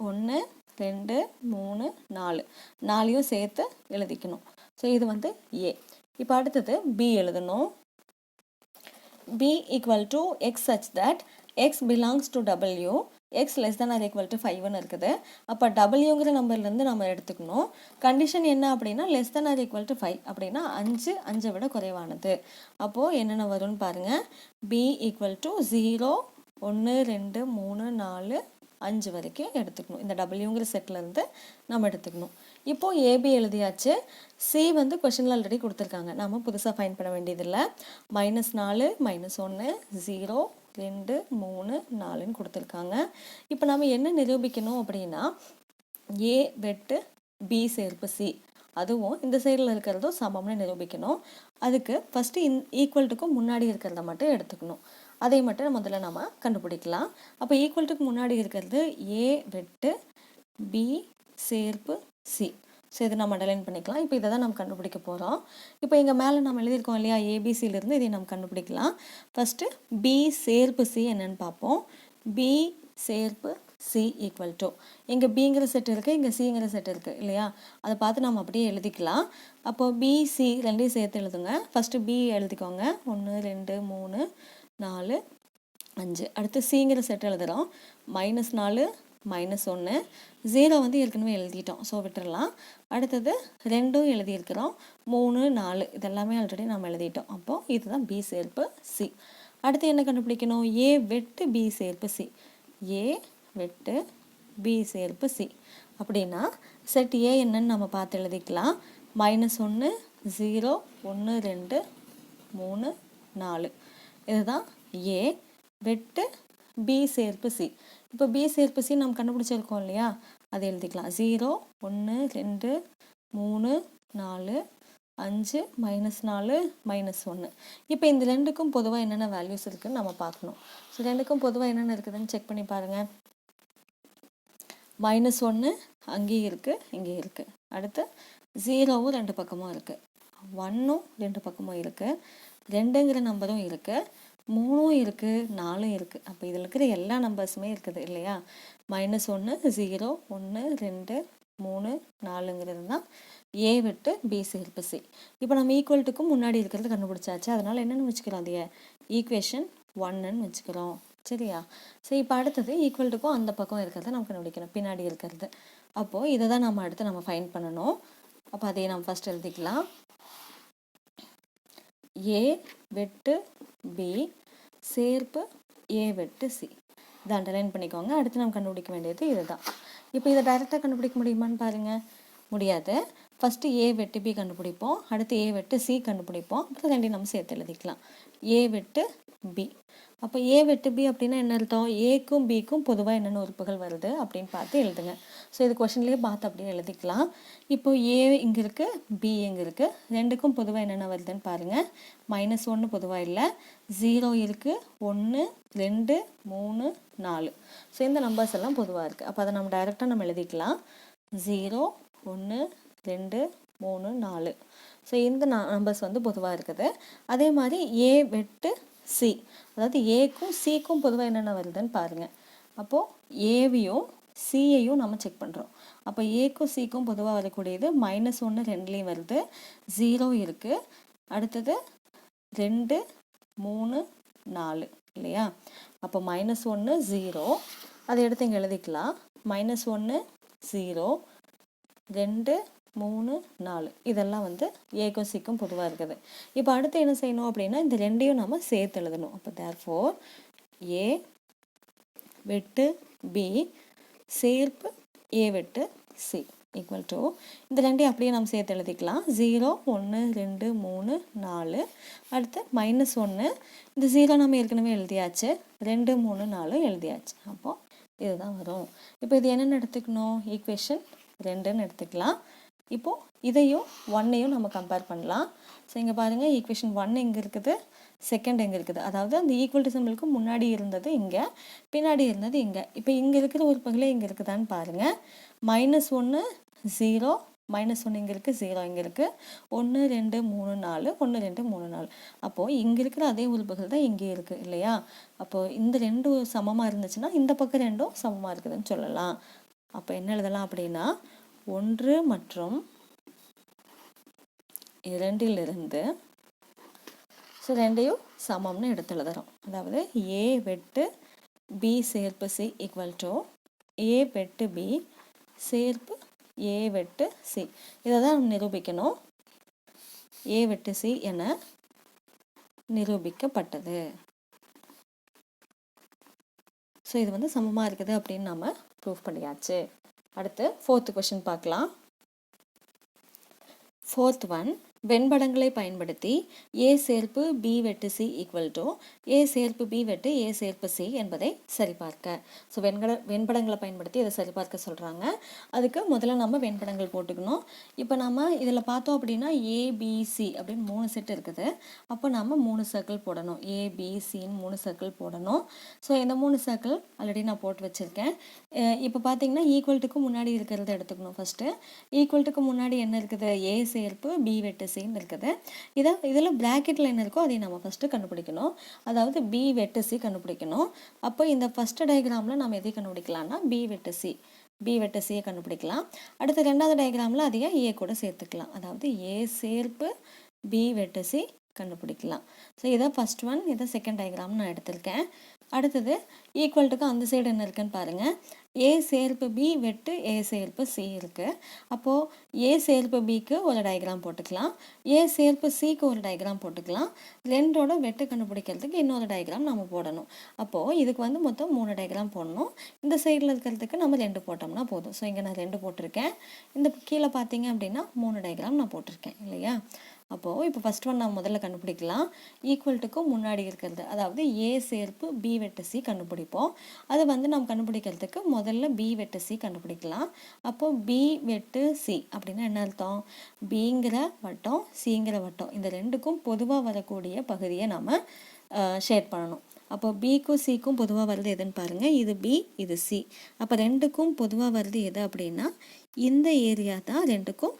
1 2 3 4 4ஐயும் சேர்த்து எழுதிக்கணும். ஸோ இது வந்து ஏ. இப்போ அடுத்தது பி எழுதணும். b equal to x such that x belongs to w x less than or equal to 5ன்னு இருக்குது. அப்போ wங்கிற நம்பர்லேருந்து நம்ம எடுத்துக்கணும். கண்டிஷன் என்ன அப்படின்னா less than or equal to 5 அப்படின்னா 5 விட குறைவானது. அப்போது என்னென்ன வரும்னு பாருங்கள், b equal to 0 1 2 3 4 5 வரைக்கும் எடுத்துக்கணும். இந்த டபிள்யூங்கிற செட்லேருந்து நம்ம எடுத்துக்கணும். இப்போது ஏபி எழுதியாச்சு. சி வந்து கொஷனில் ஆல்ரெடி கொடுத்துருக்காங்க, நம்ம புதுசாக ஃபைன் பண்ண வேண்டியதில்லை. -4 -1 0 2 3 4ன்னு கொடுத்துருக்காங்க. இப்போ நம்ம என்ன நிரூபிக்கணும் அப்படின்னா, ஏ வெட்டு பி சேர்ப்பு சி, அதுவும் இந்த சைடில் இருக்கிறதும் சமம்னு நிரூபிக்கணும். அதுக்கு ஃபஸ்ட்டு ஈக்குவல்ட்டுக்கும் முன்னாடி இருக்கிறத மட்டும் எடுத்துக்கணும். அதை மட்டும் முதல்ல நம்ம கண்டுபிடிக்கலாம். அப்போ ஈக்குவல்ட்டுக்கு முன்னாடி இருக்கிறது ஏ வெட்டு பி சேர்ப்பு சி. ஸோ இதை நம்ம அண்டர்லைன் பண்ணிக்கலாம். இப்போ இதை தான் நம்ம கண்டுபிடிக்க போகிறோம். இப்போ இங்கே மேலே நம்ம எழுதியிருக்கோம் இல்லையா, ஏபிசியிலேருந்து இதை நம்ம கண்டுபிடிக்கலாம். ஃபஸ்ட்டு பி சேர்ப்பு சி என்னன்னு பார்ப்போம். பி சேர்ப்பு சி ஈக்குவல் டு, இங்கே பிங்கிற செட் இருக்குது, இங்கே சிங்கிற செட் இருக்குது இல்லையா, அதை பார்த்து நம்ம அப்படியே எழுதிக்கலாம். அப்போது பிசி ரெண்டையும் சேர்த்து எழுதுங்க. ஃபஸ்ட்டு பி எழுதிக்கோங்க, 1 2 3 4 5. அடுத்து சிங்கிற செட் எழுதுகிறோம், -4 -1 0 வந்து ஏற்கனவே எழுதிட்டோம், ஸோ விட்டுடலாம். அடுத்தது 2ம் எழுதியிருக்கிறோம், 3 4 இதெல்லாமே ஆல்ரெடி நம்ம எழுதிட்டோம். அப்போது இதுதான் பி சேர்ப்பு சி. அடுத்து என்ன கண்டுபிடிக்கணும், ஏ வெட்டு பி சேர்ப்பு சி. ஏ வெட்டு பி சேர்ப்பு சி அப்படின்னா செட் ஏ என்னன்னு நம்ம பார்த்து எழுதிக்கலாம். -1 0 1 2 3 4 இதுதான் ஏ வெட்டு பி சேர்ப்பு சி. இப்போ பி சேர்ப்பு சி நம்ம கண்டுபிடிச்சிருக்கோம் இல்லையா, அதை எழுதிக்கலாம். 0 1 2 3 4 5 -4 -1. இப்போ இந்த ரெண்டுக்கும் பொதுவாக என்னென்ன வேல்யூஸ் இருக்குதுன்னு நம்ம பார்க்கணும். ஸோ ரெண்டுக்கும் பொதுவாக என்னென்ன இருக்குதுன்னு செக் பண்ணி பாருங்கள். -1 அங்கேயும் இருக்குது, இங்கேயும் இருக்குது. அடுத்து 0வும் 2 பக்கமும் இருக்குது, 1ம் 2 பக்கமும் இருக்குது, 2ங்கிற நம்பரும் இருக்குது, 3ம் இருக்குது, 4ம் இருக்குது. அப்போ இதில் இருக்கிற எல்லா நம்பர்ஸுமே இருக்குது இல்லையா. -1 0 1 2 3 4ங்கிறது தான் ஏ விட்டு பி சேர்ப்பு சி. இப்போ நம்ம ஈக்குவல்ட்டுக்கும் முன்னாடி இருக்கிறது கண்டுபிடிச்சாச்சு, அதனால் என்னென்னு வச்சுக்கிறோம், அதைய ஈக்குவேஷன் 1ன்னு வச்சுக்கிறோம். சரியா. சரி, இப்போ அடுத்தது ஈக்குவல்ட்டுக்கும் அந்த பக்கம் இருக்கிறத நம்ம கண்டுபிடிக்கணும், பின்னாடி இருக்கிறது. அப்போது இதை தான் நம்ம அடுத்து நம்ம ஃபைண்ட் பண்ணணும். அப்போ அதையே நம்ம ஃபஸ்ட் எழுதிக்கலாம். ஏ வெட்டு பி சேர்ப்பு ஏ வெட்டு சி, இதை அண்டர்லைன் பண்ணிக்கோங்க. அடுத்து நம்ம கண்டுபிடிக்க வேண்டியது இதுதான். இப்போ இதை டைரெக்டாக கண்டுபிடிக்க முடியுமான்னு பாருங்கள், முடியாது. ஃபஸ்ட்டு ஏ வெட்டு பி கண்டுபிடிப்போம், அடுத்து ஏ வெட்டு சி கண்டுபிடிப்போம், அப்புறம் ரெண்டையும் நம்ம சேர்த்து எழுதிக்கலாம். ஏ வெட்டு பி அப்போ ஏ வெட்டு பி அப்படின்னா என்ன அர்த்தம்? ஏக்கும் பிக்கும் பொதுவாக என்னென்ன உறுப்புகள் வருது அப்படின்னு பார்த்து எழுதுங்க. ஸோ இது கொஷின்லேயே பார்த்து அப்படியே எழுதிக்கலாம். இப்போ ஏ இங்கே இருக்குது, பி இங்கே இருக்குது, ரெண்டுக்கும் பொதுவாக என்னென்ன வருதுன்னு பாருங்கள். -1 பொதுவாக இல்லை, 0 இருக்குது, 1, 2, 3, 4. ஸோ இந்த நம்பர்ஸ் எல்லாம் பொதுவாக இருக்குது. அப்போ அதை நம்ம டைரெக்டாக நம்ம எழுதிக்கலாம். 0, 1, 2, 3, 4. ஸோ இந்த நம்பர்ஸ் வந்து பொதுவாக இருக்குது. அதே மாதிரி ஏ வெட்டு சி, அதாவது ஏக்கும் சிக்கும் பொதுவாக என்னென்ன வருதுன்னு பாருங்கள். அப்போது ஏவையும் சியையும் நம்ம செக் பண்ணுறோம். அப்போ ஏக்கும் சிக்கும் பொதுவாக வரக்கூடியது -1 ரெண்டுலேயும் வருது, 0 இருக்குது, அடுத்தது 2, 3, 4 இல்லையா? அப்போ -1 0, அதை எடுத்து இங்கே எழுதிக்கலாம். -1 0, 2, 3, 4 இதெல்லாம் வந்து ஏக்கும் சிக்கும் பொதுவாக இருக்குது. இப்போ அடுத்து என்ன செய்யணும் அப்படின்னா இந்த ரெண்டையும் நம்ம சேர்த்து எழுதணும். அப்போ therefore ஏ வெட்டு பி சேர்ப்பு ஏ வெட்டு சி ஈக்குவல் டு இந்த ரெண்டையும் அப்படியே நம்ம சேர்த்து எழுதிக்கலாம். 0, 1, 2, 3, 4, அடுத்து -1, இந்த 0 நம்ம ஏற்கனவே எழுதியாச்சு, 2, 3, 4 எழுதியாச்சு. அப்போது இதுதான் வரும். இப்போ இது என்னென்னு எடுத்துக்கணும்? ஈக்குவேஷன் 2ன்னு எடுத்துக்கலாம். இப்போது இதையும் 1ஐயும் நம்ம கம்பேர் பண்ணலாம். ஸோ இங்கே பாருங்கள், ஈக்குவேஷன் 1 எங்கே இருக்குது, செகண்ட் எங்கே இருக்குது, அதாவது அந்த ஈக்குவல் டு சிம்பிளுக்கு முன்னாடி இருந்தது இங்கே, பின்னாடி இருந்தது இங்கே. இப்போ இங்கே இருக்கிற உறுப்புகளே இங்கே இருக்குதான்னு பாருங்கள். -1 0, -1 இங்கே இருக்குது, 0 இங்கே இருக்குது, 1, 2, 3, 4, 1, 2, 3, 4. அப்போது இங்கே இருக்கிற அதே உறுப்புகள் தான் இங்கே இருக்குது இல்லையா? அப்போது இந்த ரெண்டும் சமமாக இருந்துச்சுன்னா இந்த பக்கம் ரெண்டும் சமமாக இருக்குதுன்னு சொல்லலாம். அப்போ என்ன எழுதலாம் அப்படின்னா 1 மற்றும் 2லிருந்து ஸோ ரெண்டையும் சமம்னு எடுத்து எழுதுகிறோம். அதாவது ஏ வெட்டு பி சேர்ப்பு சி ஈக்குவல் டு ஏ வெட்டு பி சேர்ப்பு ஏ வெட்டு சி. இதை தான் நம்ம நிரூபிக்கணும். ஏ வெட்டு சி என நிரூபிக்கப்பட்டது. ஸோ இது வந்து சமமாக இருக்குது அப்படின்னு நம்ம ப்ரூவ் பண்ணியாச்சு. அடுத்து 4th கொஷின் பார்க்கலாம். 4th one, வெண்படங்களை பயன்படுத்தி ஏ சேர்ப்பு பி வெட்டு சி ஈக்குவல் டு ஏ சேர்ப்பு பி வெட்டு ஏ சேர்ப்பு சி என்பதை சரிபார்க்க. ஸோ வெண்படங்களை பயன்படுத்தி இதை சரிபார்க்க சொல்கிறாங்க. அதுக்கு முதல்ல நம்ம வெண்படங்கள் போட்டுக்கணும். இப்போ நம்ம இதில் பார்த்தோம் அப்படின்னா ஏபிசி அப்படின்னு 3 செட் இருக்குது. அப்போ நம்ம 3 சர்க்கிள் போடணும். ஏபிசின்னு 3 சர்க்கிள் போடணும். ஸோ இந்த 3 சர்க்கிள் ஆல்ரெடி நான் போட்டு வச்சுருக்கேன். இப்போ பார்த்தீங்கன்னா ஈக்குவல்ட்டுக்கு முன்னாடி இருக்கிறத எடுத்துக்கணும். ஃபஸ்ட்டு ஈக்குவல்ட்டுக்கு முன்னாடி என்ன இருக்குது? ஏ சேர்ப்பு பி வெட்டு சின்னு இருக்குது. இதில் பிராக்கெட்டில் என்ன இருக்கோ அதை நம்ம ஃபஸ்ட்டு கண்டுபிடிக்கணும். அதாவது பி வெட்டு சி கண்டுபிடிக்கணும். அப்போ இந்த ஃபஸ்ட்டு டயக்ராமில் நம்ம எதை கண்டுபிடிக்கலாம்னா பி வெட்டு சியை கண்டுபிடிக்கலாம். அடுத்து ரெண்டாவது டயக்ராமில் அதையே ஏ கூட சேர்த்துக்கலாம். அதாவது ஏ சேர்ப்பு பி வெட்டு சி கண்டுபிடிக்கலாம். ஸோ இதை ஃபஸ்ட் ஒன், இதை செகண்ட் டயக்ராம் நான் எடுத்திருக்கேன். அடுத்தது ஈக்குவல்ட்டுக்கு அந்த சைடு என்ன இருக்குன்னு பாருங்கள். ஏ சேர்ப்பு பி வெட்டு ஏ சேர்ப்பு சி இருக்குது. அப்போது ஏ சேர்ப்பு பிக்கு ஒரு டயக்ராம் போட்டுக்கலாம், ஏ சேர்ப்பு சிக்கு ஒரு டயக்ராம் போட்டுக்கலாம். ரெண்டோட வெட்டு கண்டுபிடிக்கிறதுக்கு இன்னொரு டயக்ராம் நம்ம போடணும். அப்போது இதுக்கு வந்து மொத்தம் 3 டயக்ராம் போடணும். இந்த சைடில் இருக்கிறதுக்கு நம்ம 2 போட்டோம்னா போதும். ஸோ இங்கே நான் 2 போட்டிருக்கேன். இந்த கீழே பார்த்தீங்க அப்படின்னா 3 டயக்ராம் நான் போட்டிருக்கேன் இல்லையா? அப்போது இப்போ ஃபஸ்ட் ஒன் நம்ம முதல்ல கண்டுபிடிக்கலாம். ஈக்குவல்ட்டுக்கு முன்னாடி இருக்கிறது, அதாவது ஏ சேர்ப்பு பி வெட்டு சி கண்டுபிடிப்போம். அது வந்து நம்ம கண்டுபிடிக்கிறதுக்கு முதல்ல பி வெட்டு சி கண்டுபிடிக்கலாம். அப்போது பி வெட்டு சி அப்படின்னா என்ன அர்த்தம்? பிங்கிற வட்டம் சிங்கிற வட்டம் இந்த ரெண்டுக்கும் பொதுவாக வரக்கூடிய பகுதியை நம்ம ஷேட் பண்ணணும். அப்போ பிக்கும் சிக்கும் பொதுவாக வருது எதுன்னு பாருங்கள். இது பி, இது சி. அப்போ ரெண்டுக்கும் பொதுவாக வருது எது அப்படின்னா இந்த ஏரியா தான் ரெண்டுக்கும்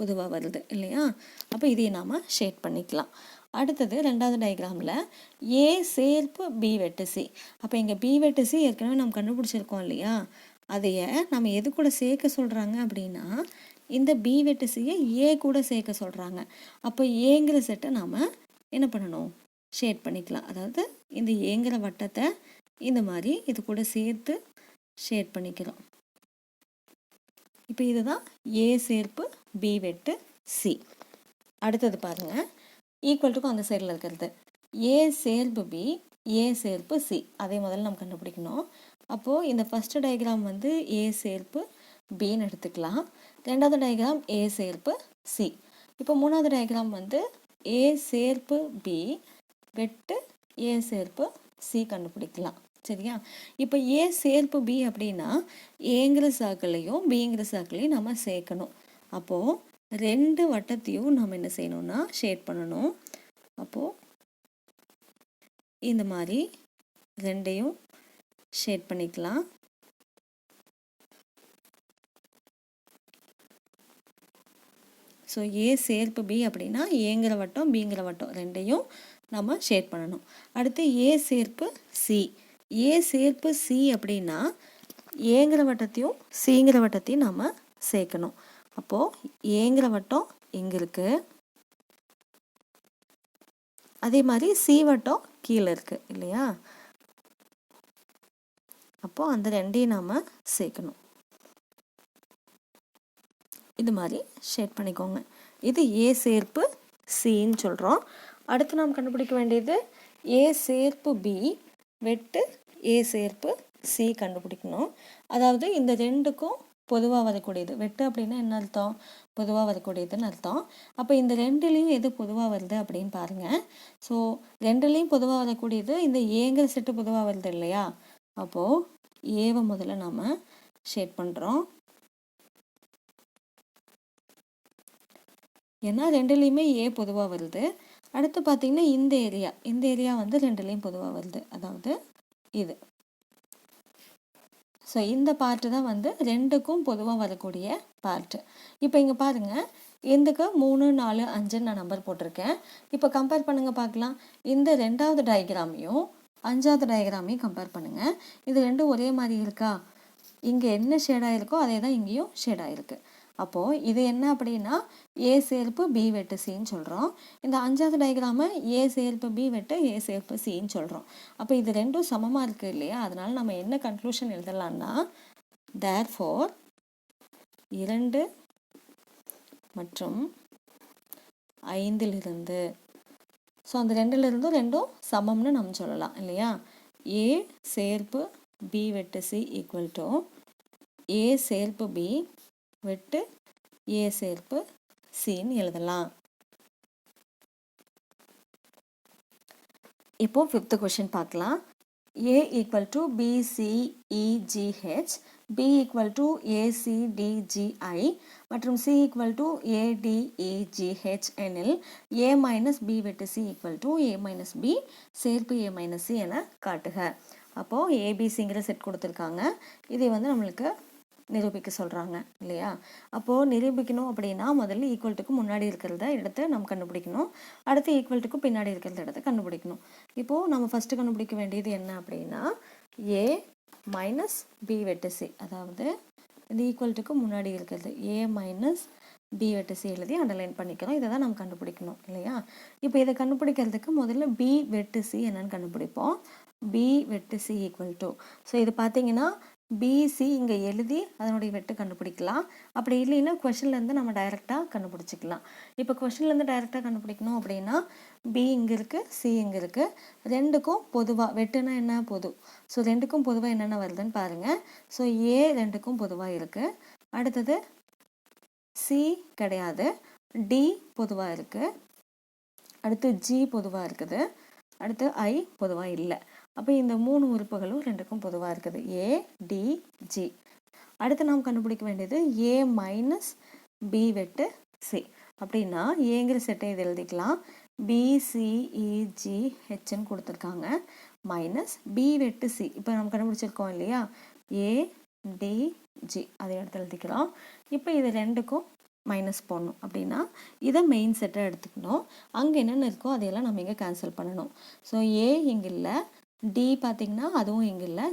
பொதுவாக வருது இல்லையா? அப்போ இதையை நாம் ஷேட் பண்ணிக்கலாம். அடுத்தது ரெண்டாவது டயக்ராமில் ஏ சேர்ப்பு பி வெட்டு சி. அப்போ இங்கே பி வெட்டு சி ஏற்கனவே நம்ம கண்டுபிடிச்சிருக்கோம் இல்லையா? அதையை நம்ம எது கூட சேர்க்க சொல்கிறாங்க அப்படின்னா இந்த பி வெட்டு சியை ஏ கூட சேர்க்க சொல்கிறாங்க. அப்போ ஏங்கிற செட்டை நாம் என்ன பண்ணணும்? ஷேட் பண்ணிக்கலாம். அதாவது இந்த ஏங்கிற வட்டத்தை இந்த மாதிரி இது கூட சேர்த்து ஷேட் பண்ணிக்கிறோம். இப்போ இதுதான் ஏ சேர்ப்பு பி வெட்டு சி. அடுத்தது பாருங்கள், ஈக்குவல்ட்டுக்கும் அந்த சைடில் இருக்கிறது ஏ சேர்ப்பு பி ஏ சேர்ப்பு சி. அதை முதல்ல நம்ம கண்டுபிடிக்கணும். அப்போது இந்த ஃபஸ்ட்டு டயக்ராம் வந்து ஏ சேர்ப்பு பின்னு எடுத்துக்கலாம். ரெண்டாவது டயக்ராம் ஏ சேர்ப்பு சி. இப்போ மூணாவது டயக்ராம் வந்து ஏ சேர்ப்பு பி வெட்டு ஏ சேர்ப்பு சி கண்டுபிடிக்கலாம். சரியா? இப்போ ஏ சேர்ப்பு பி அப்படின்னா ஏங்கிற சர்க்கிளையும் பிங்கிற சர்க்கிளையும் நம்ம சேர்க்கணும். அப்போது 2 வட்டத்தையும் நம்ம என்ன செய்யணும்னா ஷேட் பண்ணணும். அப்போது இந்த மாதிரி 2ஐயும் ஷேட் பண்ணிக்கலாம். ஸோ ஏ சேர்ப்பு பி அப்படின்னா ஏங்கிற வட்டம் பிங்கிற வட்டம் 2ஐயும் நம்ம ஷேட் பண்ணணும். அடுத்து ஏ சேர்ப்பு சி. ஏ சேர்ப்பு சி அப்படின்னா ஏங்கிற வட்டத்தையும் சிங்கிற வட்டத்தையும் நம்ம சேர்க்கணும். அப்போது ஏங்கிற வட்டம் இங்கே இருக்குது, அதே மாதிரி சி வட்டம் கீழே இருக்குது இல்லையா? அப்போது அந்த 2ஐயும் நாம் சேர்க்கணும். இது மாதிரி ஷேட் பண்ணிக்கோங்க. இது ஏ சேர்ப்பு சின்னு சொல்கிறோம். அடுத்து நாம் கண்டுபிடிக்க வேண்டியது ஏ சேர்ப்பு பி வெட்டு ஏ சேர்ப்பு சி கண்டுபிடிக்கணும். அதாவது இந்த 2க்கும் பொதுவாக வரக்கூடியது. வெட்டு அப்படின்னா என்ன அர்த்தம்? பொதுவாக வரக்கூடியதுன்னு அர்த்தம். அப்போ இந்த 2லேயும் எது பொதுவாக வருது அப்படின்னு பாருங்கள். ஸோ 2லேயும் பொதுவாக வரக்கூடியது இந்த ஏங்கிற செட்டு பொதுவாக வருது இல்லையா? அப்போது ஏவை முதல்ல நாம் ஷேட் பண்ணுறோம். ஏன்னா 2லேயுமே ஏ பொதுவாக வருது. அடுத்து பார்த்திங்கன்னா இந்த ஏரியா வந்து 2லேயும் பொதுவாக வருது, அதாவது இது. ஸோ இந்த பார்ட்டு தான் வந்து 2க்கும் பொதுவாக வரக்கூடிய பார்ட்டு. இப்போ இங்கே பாருங்கள், இதுக்கு 3, 4, 5 நான் நம்பர் போட்டிருக்கேன். இப்போ கம்பேர் பண்ணுங்கள் பார்க்கலாம். இந்த 2வது டயக்ராமையும் 5வது டயக்ராமையும் கம்பேர் பண்ணுங்கள். இது 2ம் ஒரே மாதிரி இருக்கா? இங்கே என்ன ஷேடாக இருக்கோ அதே தான் இங்கேயும் ஷேடாக இருக்குது. அப்போது இது என்ன அப்படின்னா ஏ சேர்ப்பு பி வெட்டு சின்னு சொல்கிறோம். இந்த 5வது டயக்ராமை ஏ சேர்ப்பு பி வெட்டு ஏ சேர்ப்பு சின்னு சொல்கிறோம். அப்போ இது 2ம் சமமாக இருக்குது இல்லையா? அதனால் நம்ம என்ன கன்க்ளூஷன் எழுதலாம்னா, தேர்ஃபோர் 2 மற்றும் 5லிருந்து, ஸோ அந்த 2லிருந்து 2ம் சமம்னு நம்ம சொல்லலாம் இல்லையா? ஏ சேர்ப்பு பி வெட்டு சி ஈக்குவல் டு ஏ சேர்ப்பு பி வெட்டு ஏ சேர்ப்பு சின்னு எழுதலாம். இப்போ 5th கொஷின் பார்க்கலாம். A equal to BCEGH, B equal to ACDGI மற்றும் C ஈக்குவல் டு ADEGH எனில் A மைனஸ் B வெட்டு C equal to A minus B சேர்ப்பு A மைனஸ் C என காட்டுக. அப்போது ஏபிசிங்கிற செட் கொடுத்துருக்காங்க. இதை வந்து நம்மளுக்கு நிரூபிக்க சொல்கிறாங்க இல்லையா? அப்போது நிரூபிக்கணும் அப்படின்னா முதல்ல ஈக்குவல்ட்டுக்கு முன்னாடி இருக்கிறத எடுத்து நம்ம கண்டுபிடிக்கணும். அடுத்து ஈக்குவல்ட்டுக்கு பின்னாடி இருக்கிறத எடுத்து கண்டுபிடிக்கணும். இப்போது நம்ம ஃபஸ்ட்டு கண்டுபிடிக்க வேண்டியது என்ன அப்படின்னா ஏ மைனஸ் பி வெட்டு சி, அதாவது இந்த ஈக்குவல்ட்டுக்கு முன்னாடி இருக்கிறது ஏ மைனஸ் பி வெட்டு சி எழுதி அண்டர்லைன் பண்ணிக்கிறோம். இதை தான் நம்ம கண்டுபிடிக்கணும் இல்லையா? இப்போ இதை கண்டுபிடிக்கிறதுக்கு முதல்ல பி வெட்டு சி என்னன்னு கண்டுபிடிப்போம். பி வெட்டு சி ஈக்குவல் டு, ஸோ இது பார்த்தீங்கன்னா பிசி இங்கே எழுதி அதனுடைய வெட்டு கண்டுபிடிக்கலாம். அப்படி இல்லைன்னா கொஷின்லேருந்து நம்ம டைரெக்டாக கண்டுபிடிச்சிக்கலாம். இப்போ கொஷின்லேருந்து டைரெக்டாக கண்டுபிடிக்கணும் அப்படின்னா பி இங்கே இருக்குது, சி இங்கே இருக்குது. 2க்கும் பொதுவாக வெட்டுனா என்ன பொது, ஸோ 2க்கும் பொதுவாக என்னென்ன வருதுன்னு பாருங்கள். ஸோ ஏ 2க்கும் பொதுவாக இருக்குது. அடுத்தது சி கிடையாது, டி பொதுவாக இருக்குது. அடுத்து ஜி பொதுவாக இருக்குது. அடுத்து ஐ பொதுவாக இல்லை. அப்போ இந்த 3 உறுப்புகளும் 2க்கும் பொதுவாக இருக்குது, ஏ டி ஜி. அடுத்து நாம் கண்டுபிடிக்க வேண்டியது ஏ மைனஸ் பி வெட்டு சி. அப்படின்னா ஏங்கிற செட்டை இது எழுதிக்கலாம். BCEGHன்னு கொடுத்துருக்காங்க. மைனஸ் பி வெட்டு சி, இப்போ நம்ம கண்டுபிடிச்சிருக்கோம் இல்லையா? ஏ டி ஜி, அதை எடுத்து எழுதிக்கிறோம். இப்போ இது 2க்கும் மைனஸ் போடணும். அப்படின்னா இதை மெயின் செட்டை எடுத்துக்கணும். அங்கே என்னென்ன இருக்கோ அதையெல்லாம் நம்ம இங்கே கேன்சல் பண்ணணும். ஸோ ஏ இங்கே இல்லை, டி பார்த்திங்கன்னா அதுவும் இங்கே இல்லை,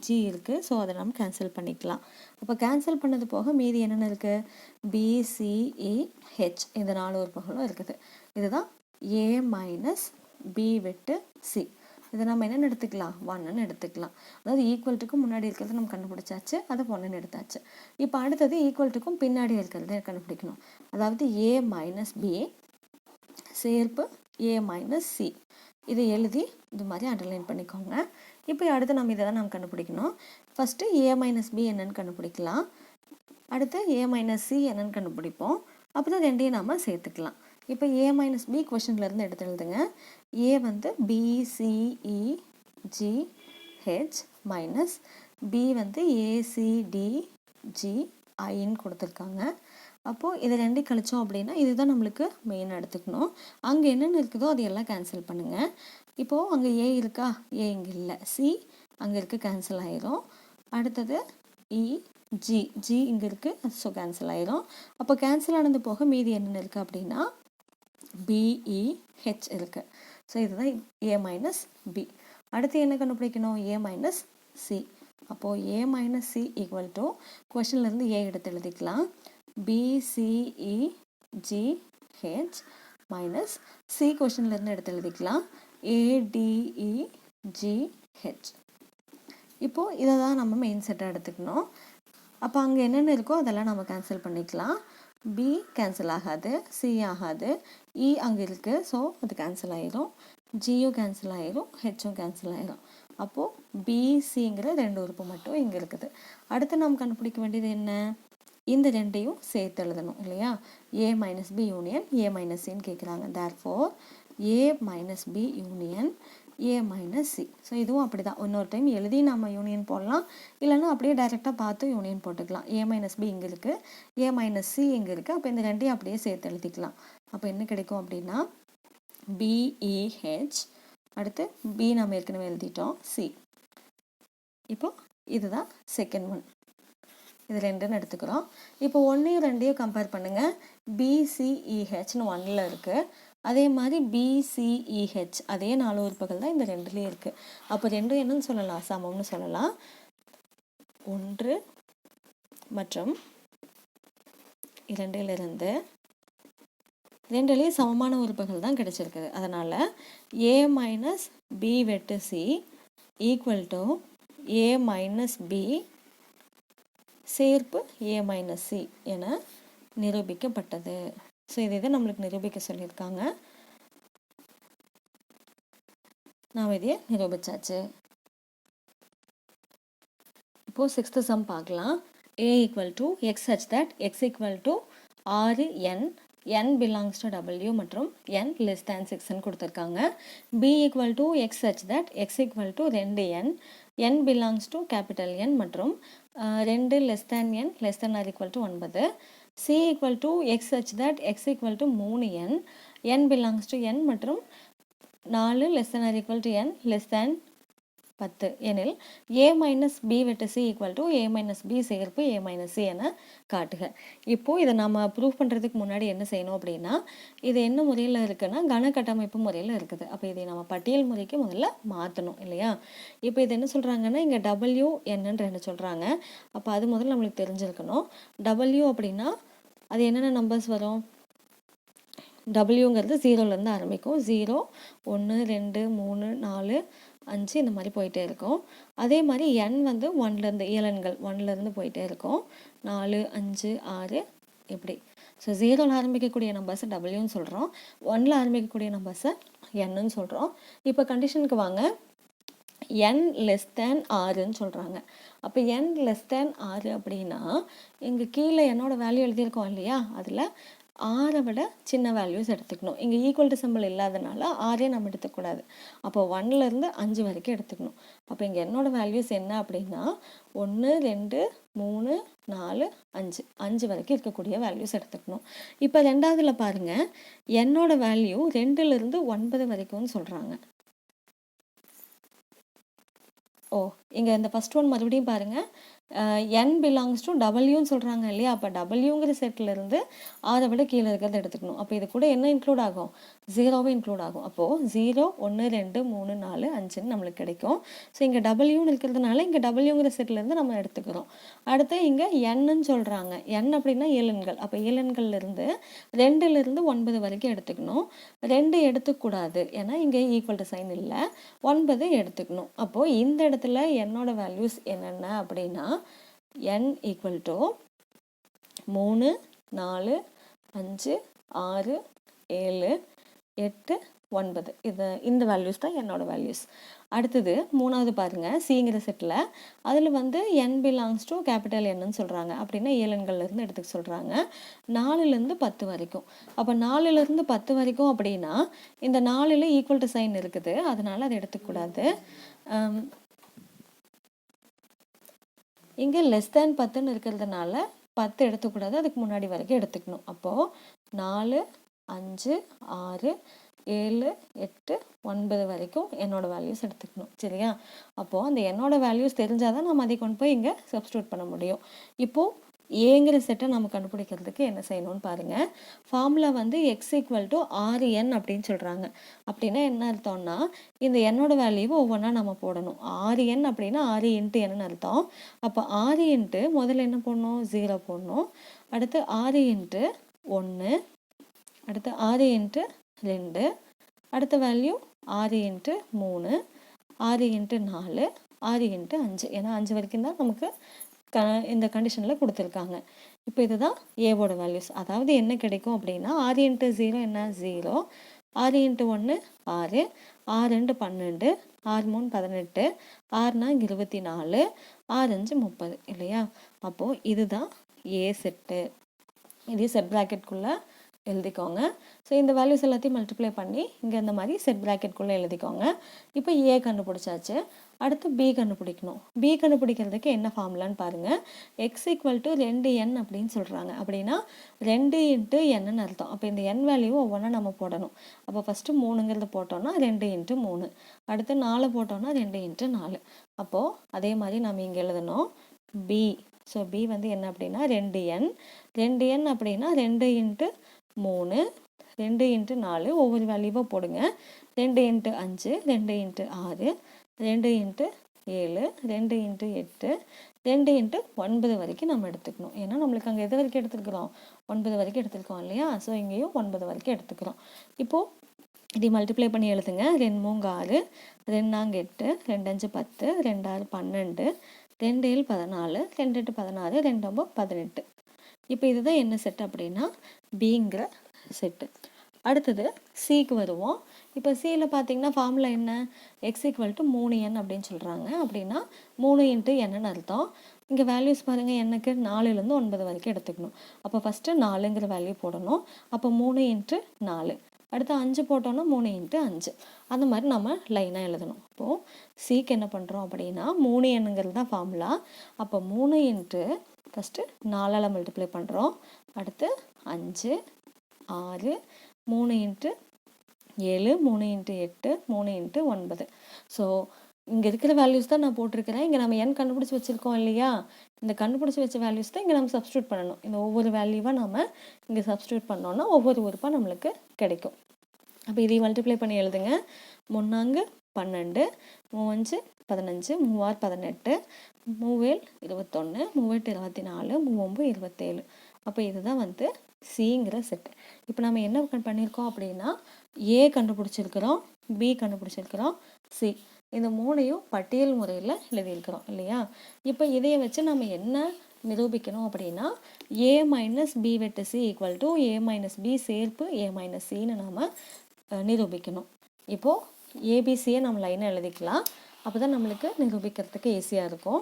ஜி இருக்குது. ஸோ அதை நம்ம கேன்சல் பண்ணிக்கலாம். அப்போ கேன்சல் பண்ணது போக மீதி என்னென்ன இருக்குது? BCEH, இந்த 4 உறுப்புகளும் இருக்குது. இதுதான் ஏ மைனஸ் பி வெட்டு சி. இதை நம்ம என்னென்னு எடுத்துக்கலாம்? 1ன்னு எடுத்துக்கலாம். அதாவது ஈக்குவல்ட்டுக்கும் முன்னாடி இருக்கிறத நம்ம கண்டுபிடிச்சாச்சு, அதை 1ன்னு எடுத்தாச்சு. இப்போ அடுத்தது ஈக்குவல்ட்டுக்கும் பின்னாடி இருக்கிறத கண்டுபிடிக்கணும். அதாவது ஏ மைனஸ் பி சேர்ப்பு ஏ மைனஸ் சி, இதை எழுதி இது மாதிரி அண்டர்லைன் பண்ணிக்கோங்க. இப்போ அடுத்து நம்ம இதை தான் நம்ம கண்டுபிடிக்கணும். ஃபஸ்ட்டு ஏ மைனஸ் பி என்னன்னு கண்டுபிடிக்கலாம். அடுத்து ஏ மைனஸ் சி என்னன்னு கண்டுபிடிப்போம். அப்புறம் 2ஐயும் நாம் சேர்த்துக்கலாம். இப்போ ஏ மைனஸ் பி கொஷின்லேருந்து எடுத்து எழுதுங்க. ஏ வந்து BCEGH மைனஸ் பி வந்து ACDGIன்னு கொடுத்துருக்காங்க. அப்போது இது ரெண்டையும் கழிச்சோம் அப்படின்னா இதுதான் நம்மளுக்கு மெயின் எடுத்துக்கணும். அங்கே என்னென்ன இருக்குதோ அதையெல்லாம் கேன்சல் பண்ணுங்கள். இப்போது அங்கே ஏ இருக்கா, ஏ இங்கே இல்லை. சி அங்கே இருக்குது, கேன்சல் ஆயிரும். அடுத்தது ஜி இங்கே இருக்குது, ஸோ கேன்சல் ஆயிரும். அப்போ கேன்சல் ஆனது போக மீதி என்னென்ன இருக்குது அப்படின்னா BEH இருக்குது. ஸோ இதுதான் ஏ மைனஸ் பி. அடுத்து என்ன கண்டுபிடிக்கணும், ஏ மைனஸ் சி. அப்போது ஏ மைனஸ் சி ஈக்குவல் டு கொஷின்லேருந்து ஏ எடுத்து எழுதிக்கலாம். BCEGH மைனஸ் சி கொஷின்லேருந்து எடுத்து எழுதிக்கலாம் ADEGH. இப்போது இதை தான் நம்ம மெயின் செட்டாக எடுத்துக்கணும். அப்போ அங்கே என்னென்ன இருக்கோ அதெல்லாம் நம்ம கேன்சல் பண்ணிக்கலாம். பி கேன்சல் ஆகாது, சி ஆகாது, இ அங்கே இருக்குது, ஸோ அது கேன்சல் ஆயிரும். ஜியும் கேன்சல் ஆயிரும், ஹெச்சும் கேன்சல் ஆயிரும். அப்போது பிசிங்கிற 2 உறுப்பு மட்டும் இங்கே இருக்குது. அடுத்து நம்ம கண்டுபிடிக்க வேண்டியது என்ன, இந்த ரெண்டையும் சேர்த்து எழுதணும் இல்லையா. A minus B union A minus சின்னு கேட்குறாங்க. Therefore A minus B union A minus C. So இதுவும் அப்படி தான், இன்னொரு டைம் எழுதி நம்ம யூனியன் போடலாம், இல்லைன்னா அப்படியே டைரெக்டாக பார்த்து யூனியன் போட்டுக்கலாம். ஏ மைனஸ் பி இங்கே இருக்குது, ஏ மைனஸ் சி இங்கே இருக்குது. அப்போ இந்த ரெண்டையும் அப்படியே சேர்த்து எழுதிக்கலாம். அப்போ என்ன கிடைக்கும் அப்படின்னா BEH, அடுத்து பி நம்ம ஏற்கனவே எழுதிட்டோம், சி. இப்போ இதுதான் செகண்ட் ஒன். இது 2ன்னு எடுத்துக்கிறோம். இப்போ 1ஐயும் 2ஐயும் கம்பேர் பண்ணுங்கள். BCEHன்னு 1ல் இருக்குது, அதே மாதிரி BCEH அதே 4 உறுப்புகள் தான் இந்த 2லேயும் இருக்குது. அப்போ 2 என்னன்னு சொல்லலாம், சமம்னு சொல்லலாம். 1 மற்றும் 2லிருந்து 2லேயும் சமமான உறுப்புகள் தான் கிடைச்சிருக்குது. அதனால் ஏ மைனஸ் பி வெட்டு C equal to A minus B சேர்ப்பு ஏ மைனஸ் சி என நிரூபிக்கப்பட்டது. ஸோ இதை நம்மளுக்கு நிரூபிக்க சொல்லியிருக்காங்க. நாம் இதையே நிரூபிச்சாச்சு. இப்போது 6th சம் பார்க்கலாம். A equal to X H that X equal to 6n, n belongs to W மற்றும் n லெஸ் தேன் 6ன்னு கொடுத்துருக்காங்க. B equal to X H that X equal to 2n, n belongs to capital N மற்றும் 2 less than n less than or equal to 9. C equal to X H that X equal to 3n, n belongs to n மற்றும் 4 less than or equal to n less than 10 எனில் a minus B வெட்டு C equal to a minus B சேர்ப்பு a minus C என காட்டுக. இப்போது இதை நம்ம prove பண்ணுறதுக்கு முன்னாடி என்ன செய்யணும் அப்படின்னா, இது என்ன முறையில் இருக்குன்னா கன கட்டமைப்பு முறையில் இருக்குது. அப்போ இதை நம்ம பட்டியல் முறைக்கு முதல்ல மாற்றணும் இல்லையா. இப்போ இது என்ன சொல்கிறாங்கன்னா, இங்கே W என்னன்னு 2 சொல்கிறாங்க. அப்போ அது முதல்ல நம்மளுக்கு தெரிஞ்சிருக்கணும். W அப்படின்னா அது என்னென்ன நம்பர்ஸ் வரும், டபிள்யூங்கிறது 0லேருந்து ஆரம்பிக்கும். 0, 1, 2, 3, 4, 5 இந்த மாதிரி போயிட்டே இருக்கும். அதே மாதிரி n வந்து 1லேருந்து இயலன்கள் 1லேருந்து போயிட்டே இருக்கும். 4, 5, 6 இப்படி. ஸோ 0ல் ஆரம்பிக்கக்கூடிய நம்பர்ஸை டபிள்யூன்னு சொல்கிறோம், 1ல் ஆரம்பிக்கக்கூடிய நம்பர்ஸை என்னன்னு சொல்கிறோம். இப்போ கண்டிஷனுக்கு வாங்க. n லெஸ் தேன் 6ன்னு சொல்கிறாங்க. அப்போ n லெஸ் தேன் 6 அப்படின்னா இங்கே கீழே என்னோட வேல்யூ எழுதியிருக்கோம் இல்லையா, அதில் 6 விட சின்ன வேல்யூஸ் எடுத்துக்கணும். இங்கே ஈக்குவல் டு சிம்பிள் இல்லாதனால 6 நம்ம எடுத்துக்கூடாது. அப்போ 1லேருந்து 5 வரைக்கும் எடுத்துக்கணும். அப்போ இங்கே என்னோட வேல்யூஸ் என்ன அப்படின்னா 1, 2, 3, 4, 5 வரைக்கும் இருக்கக்கூடிய வேல்யூஸ் எடுத்துக்கணும். இப்போ 2வதுல பாருங்கள், என்னோட வேல்யூ 2லேருந்து 9 வரைக்கும்னு சொல்கிறாங்க. இங்கே இந்த ஃபஸ்ட் ஒன் மறுபடியும் பாருங்கள், n பிலாங்ஸ் டு டபிள்யூன்னு சொல்கிறாங்க இல்லையா. அப்போ டபிள்யூங்கிற செட்டிலேருந்து 6 விட கீழே இருக்கிறத எடுத்துக்கணும். அப்போ இது கூட என்ன இன்க்ளூட் ஆகும், 0வும் இன்க்ளூட் ஆகும். அப்போது 0, 1, 2, 3, 4, 5ன்னு நம்மளுக்கு கிடைக்கும். ஸோ இங்கே டபிள்யூன்னு இருக்கிறதுனால இங்கே டபிள்யூங்கிற செட்டிலேருந்து நம்ம எடுத்துக்கிறோம். அடுத்து இங்கே என்னன்னு சொல்கிறாங்க. n அப்படின்னா இயலன்கள். அப்போ இயலன்கள்லேருந்து 2லேருந்து 9 வரைக்கும் எடுத்துக்கணும். 2 எடுத்துக்கூடாது, ஏன்னா இங்கே ஈக்குவல் டு சைன் இல்லை. 9 எடுத்துக்கணும். அப்போது இந்த இடத்துல என்னோட வேல்யூஸ் என்னென்ன அப்படின்னா n ஈக்குவல் டு 3, 4, 5, 6, 7, 8, 9. இந்த வேல்யூஸ் தான் என்னோட வேல்யூஸ். அடுத்தது 3வது பாருங்கள், சிங்கிற செட்டில் அதில் வந்து என் பிலாங்ஸ் டு கேபிட்டல் என்னன்னு சொல்கிறாங்க. அப்படின்னா 7 எண்கள்லேருந்து எடுத்துக்க சொல்கிறாங்க. 4லேருந்து 10 வரைக்கும். அப்போ 4லேருந்து 10 வரைக்கும் அப்படின்னா இந்த 4ல் ஈக்குவல் டு சைன் இருக்குது, அதனால் அதை எடுத்துக்கூடாது. இங்கே லெஸ் தேன் 10ன்னு இருக்கிறதுனால 10 எடுத்துக்கூடாது, அதுக்கு முன்னாடி வரைக்கும் எடுத்துக்கணும். அப்போது 4, 5, 6, 7, 8, 9 வரைக்கும் என்னோடய வேல்யூஸ் எடுத்துக்கணும். சரியா? அப்போது அந்த என்னோடய வேல்யூஸ் தெரிஞ்சால் தான் நம்ம அதை கொண்டு போய் இங்கே சப்ஸ்டியூட் பண்ண முடியும். இப்போது ஏங்கிற செட்டை நம்ம கண்டுபிடிக்கிறதுக்கு என்ன செய்யணும்னு பாருங்கள். ஃபார்முலா வந்து x = RN அப்படின்னு சொல்கிறாங்க. அப்படின்னா என்ன அர்த்தம்னா, இந்த என்னோட வேல்யூவை ஒவ்வொன்றா நம்ம போடணும். RN அப்படின்னா 6 × n அர்த்தம். அப்போ 6 × முதல்ல என்ன போடணும்? 0 போடணும். அடுத்து 6 × 1, அடுத்து 6 × 2, அடுத்த வேல்யூ 6 × 3, 6 × 4, 6 × 5. ஏன்னா 5 வரைக்கும் தான் நமக்கு இந்த கண்டிஷனில் கொடுத்துருக்காங்க. இப்போ இதுதான் ஏவோட வேல்யூஸ். அதாவது என்ன கிடைக்கும் அப்படின்னா 6 × 0 என்ன? 0, 6 × 1 6, 6 2 12, 6 3 18, 6 4 24, 6 5 30 இல்லையா? அப்போது இதுதான் ஏ செட்டு. இதே செட் ப்ராக்கெட்குள்ளே எழுதிக்கோங்க. ஸோ இந்த வேல்யூஸ் எல்லாத்தையும் மல்டிப்ளை பண்ணி இங்கே இந்த மாதிரி செட் ப்ராக்கெட்குள்ளே எழுதிக்கோங்க. இப்போ ஏ கண்டுபிடிச்சாச்சு. அடுத்து பி கண்டுபிடிக்கணும். பி கண்டுபிடிக்கிறதுக்கு என்ன ஃபார்முலான்னு பாருங்கள். x = 2n அப்படின்னு சொல்கிறாங்க. அப்படின்னா 2 × n அர்த்தம். அப்போ இந்த n வேல்யூ ஒவ்வொன்றா நம்ம போடணும். அப்போ ஃபஸ்ட்டு 3ங்கிறது போட்டோம்னா 2 × 3, அடுத்து 4 போட்டோம்னா 2 × 4. அப்போது அதே மாதிரி நம்ம இங்கே எழுதணும் பி. ஸோ பி வந்து என்ன அப்படின்னா 2n. 2n அப்படின்னா 2 × 3, 2 × 4 ஒவ்வொரு வேல்யூவாக போடுங்க. 2 × 5, 2 × 6, 2 × 7, 2 × 8, 2 × 9 வரைக்கும் நம்ம எடுத்துக்கணும். ஏன்னா நம்மளுக்கு அங்கே எது வரைக்கும் எடுத்துருக்குறோம்? 9 வரைக்கும் எடுத்துருக்கோம் இல்லையா? ஸோ இங்கேயும் 9 வரைக்கும் எடுத்துக்கிறோம். இப்போது இதை மல்டிப்ளை பண்ணி எழுதுங்க. 2 3 6, 2 4 8, 2 5 10, 2 6 12, 2 7 14, 2 8 16, 2 9 18. இப்போ இதுதான் என்ன செட் அப்படின்னா பிங்கிற செட்டு. அடுத்தது சிக்கு வருவோம். இப்போ சியில் பார்த்தீங்கன்னா ஃபார்முலா என்ன? x = 3n அப்படின்னு சொல்கிறாங்க. அப்படின்னா 3 × n அர்த்தம். இங்கே வேல்யூஸ் பாருங்கள், எனக்கு 4லேருந்து 9 வரைக்கும் எடுத்துக்கணும். அப்போ ஃபஸ்ட்டு 4ங்கிற வேல்யூ போடணும். அப்போ 3 × 4, அடுத்து 5 போட்டோன்னா 3 × 5. அந்த மாதிரி நம்ம லைனாக எழுதணும். அப்போது சிக்கு என்ன பண்ணுறோம் அப்படின்னா 3n தான் ஃபார்முலா. அப்போ 3 × ஃபஸ்ட்டு 4ஆல் மல்டிப்ளை பண்ணுறோம். அடுத்து 5, 6, 3 × 7, 3 × 8, 3 × 9. ஸோ இங்கே இருக்கிற வேல்யூஸ் தான் நான் போட்டிருக்கிறேன். இங்கே நம்ம n கண்டுபிடிச்சி வச்சுருக்கோம் இல்லையா? இந்த கண்டுபிடிச்சி வச்ச வேல்யூஸ் தான் இங்கே நம்ம சப்ஸ்டியூட் பண்ணணும். இந்த ஒவ்வொரு வேல்யூவாக நம்ம இங்கே சப்ஸ்டியூட் பண்ணோன்னா ஒவ்வொரு உறுப்பாக நம்மளுக்கு கிடைக்கும். அப்போ இதை மல்டிப்ளை பண்ணி எழுதுங்க. 3 4 12, 3 5 3 6 18, 3 7 21, 3 8 24, 3 9 27. அப்போ இதுதான் வந்து சிங்கிற செட். இப்போ நம்ம என்ன பண்ணியிருக்கோம் அப்படின்னா ஏ கண்டுபிடிச்சிருக்கிறோம், பி கண்டுபிடிச்சிருக்கிறோம், சி இந்த 3ஐயும் பட்டியல் முறையில் எழுதியிருக்கிறோம் இல்லையா? இப்போ இதையை வச்சு நம்ம என்ன நிரூபிக்கணும் அப்படின்னா a - b வெட்டு c = a - b சேர்ப்பு a - cன்னு நாம் நிரூபிக்கணும். இப்போது ஏபிசியை நம்ம லைனாக எழுதிக்கலாம். அப்போ தான் நம்மளுக்கு நிரூபிக்கிறதுக்கு ஈஸியாக இருக்கும்.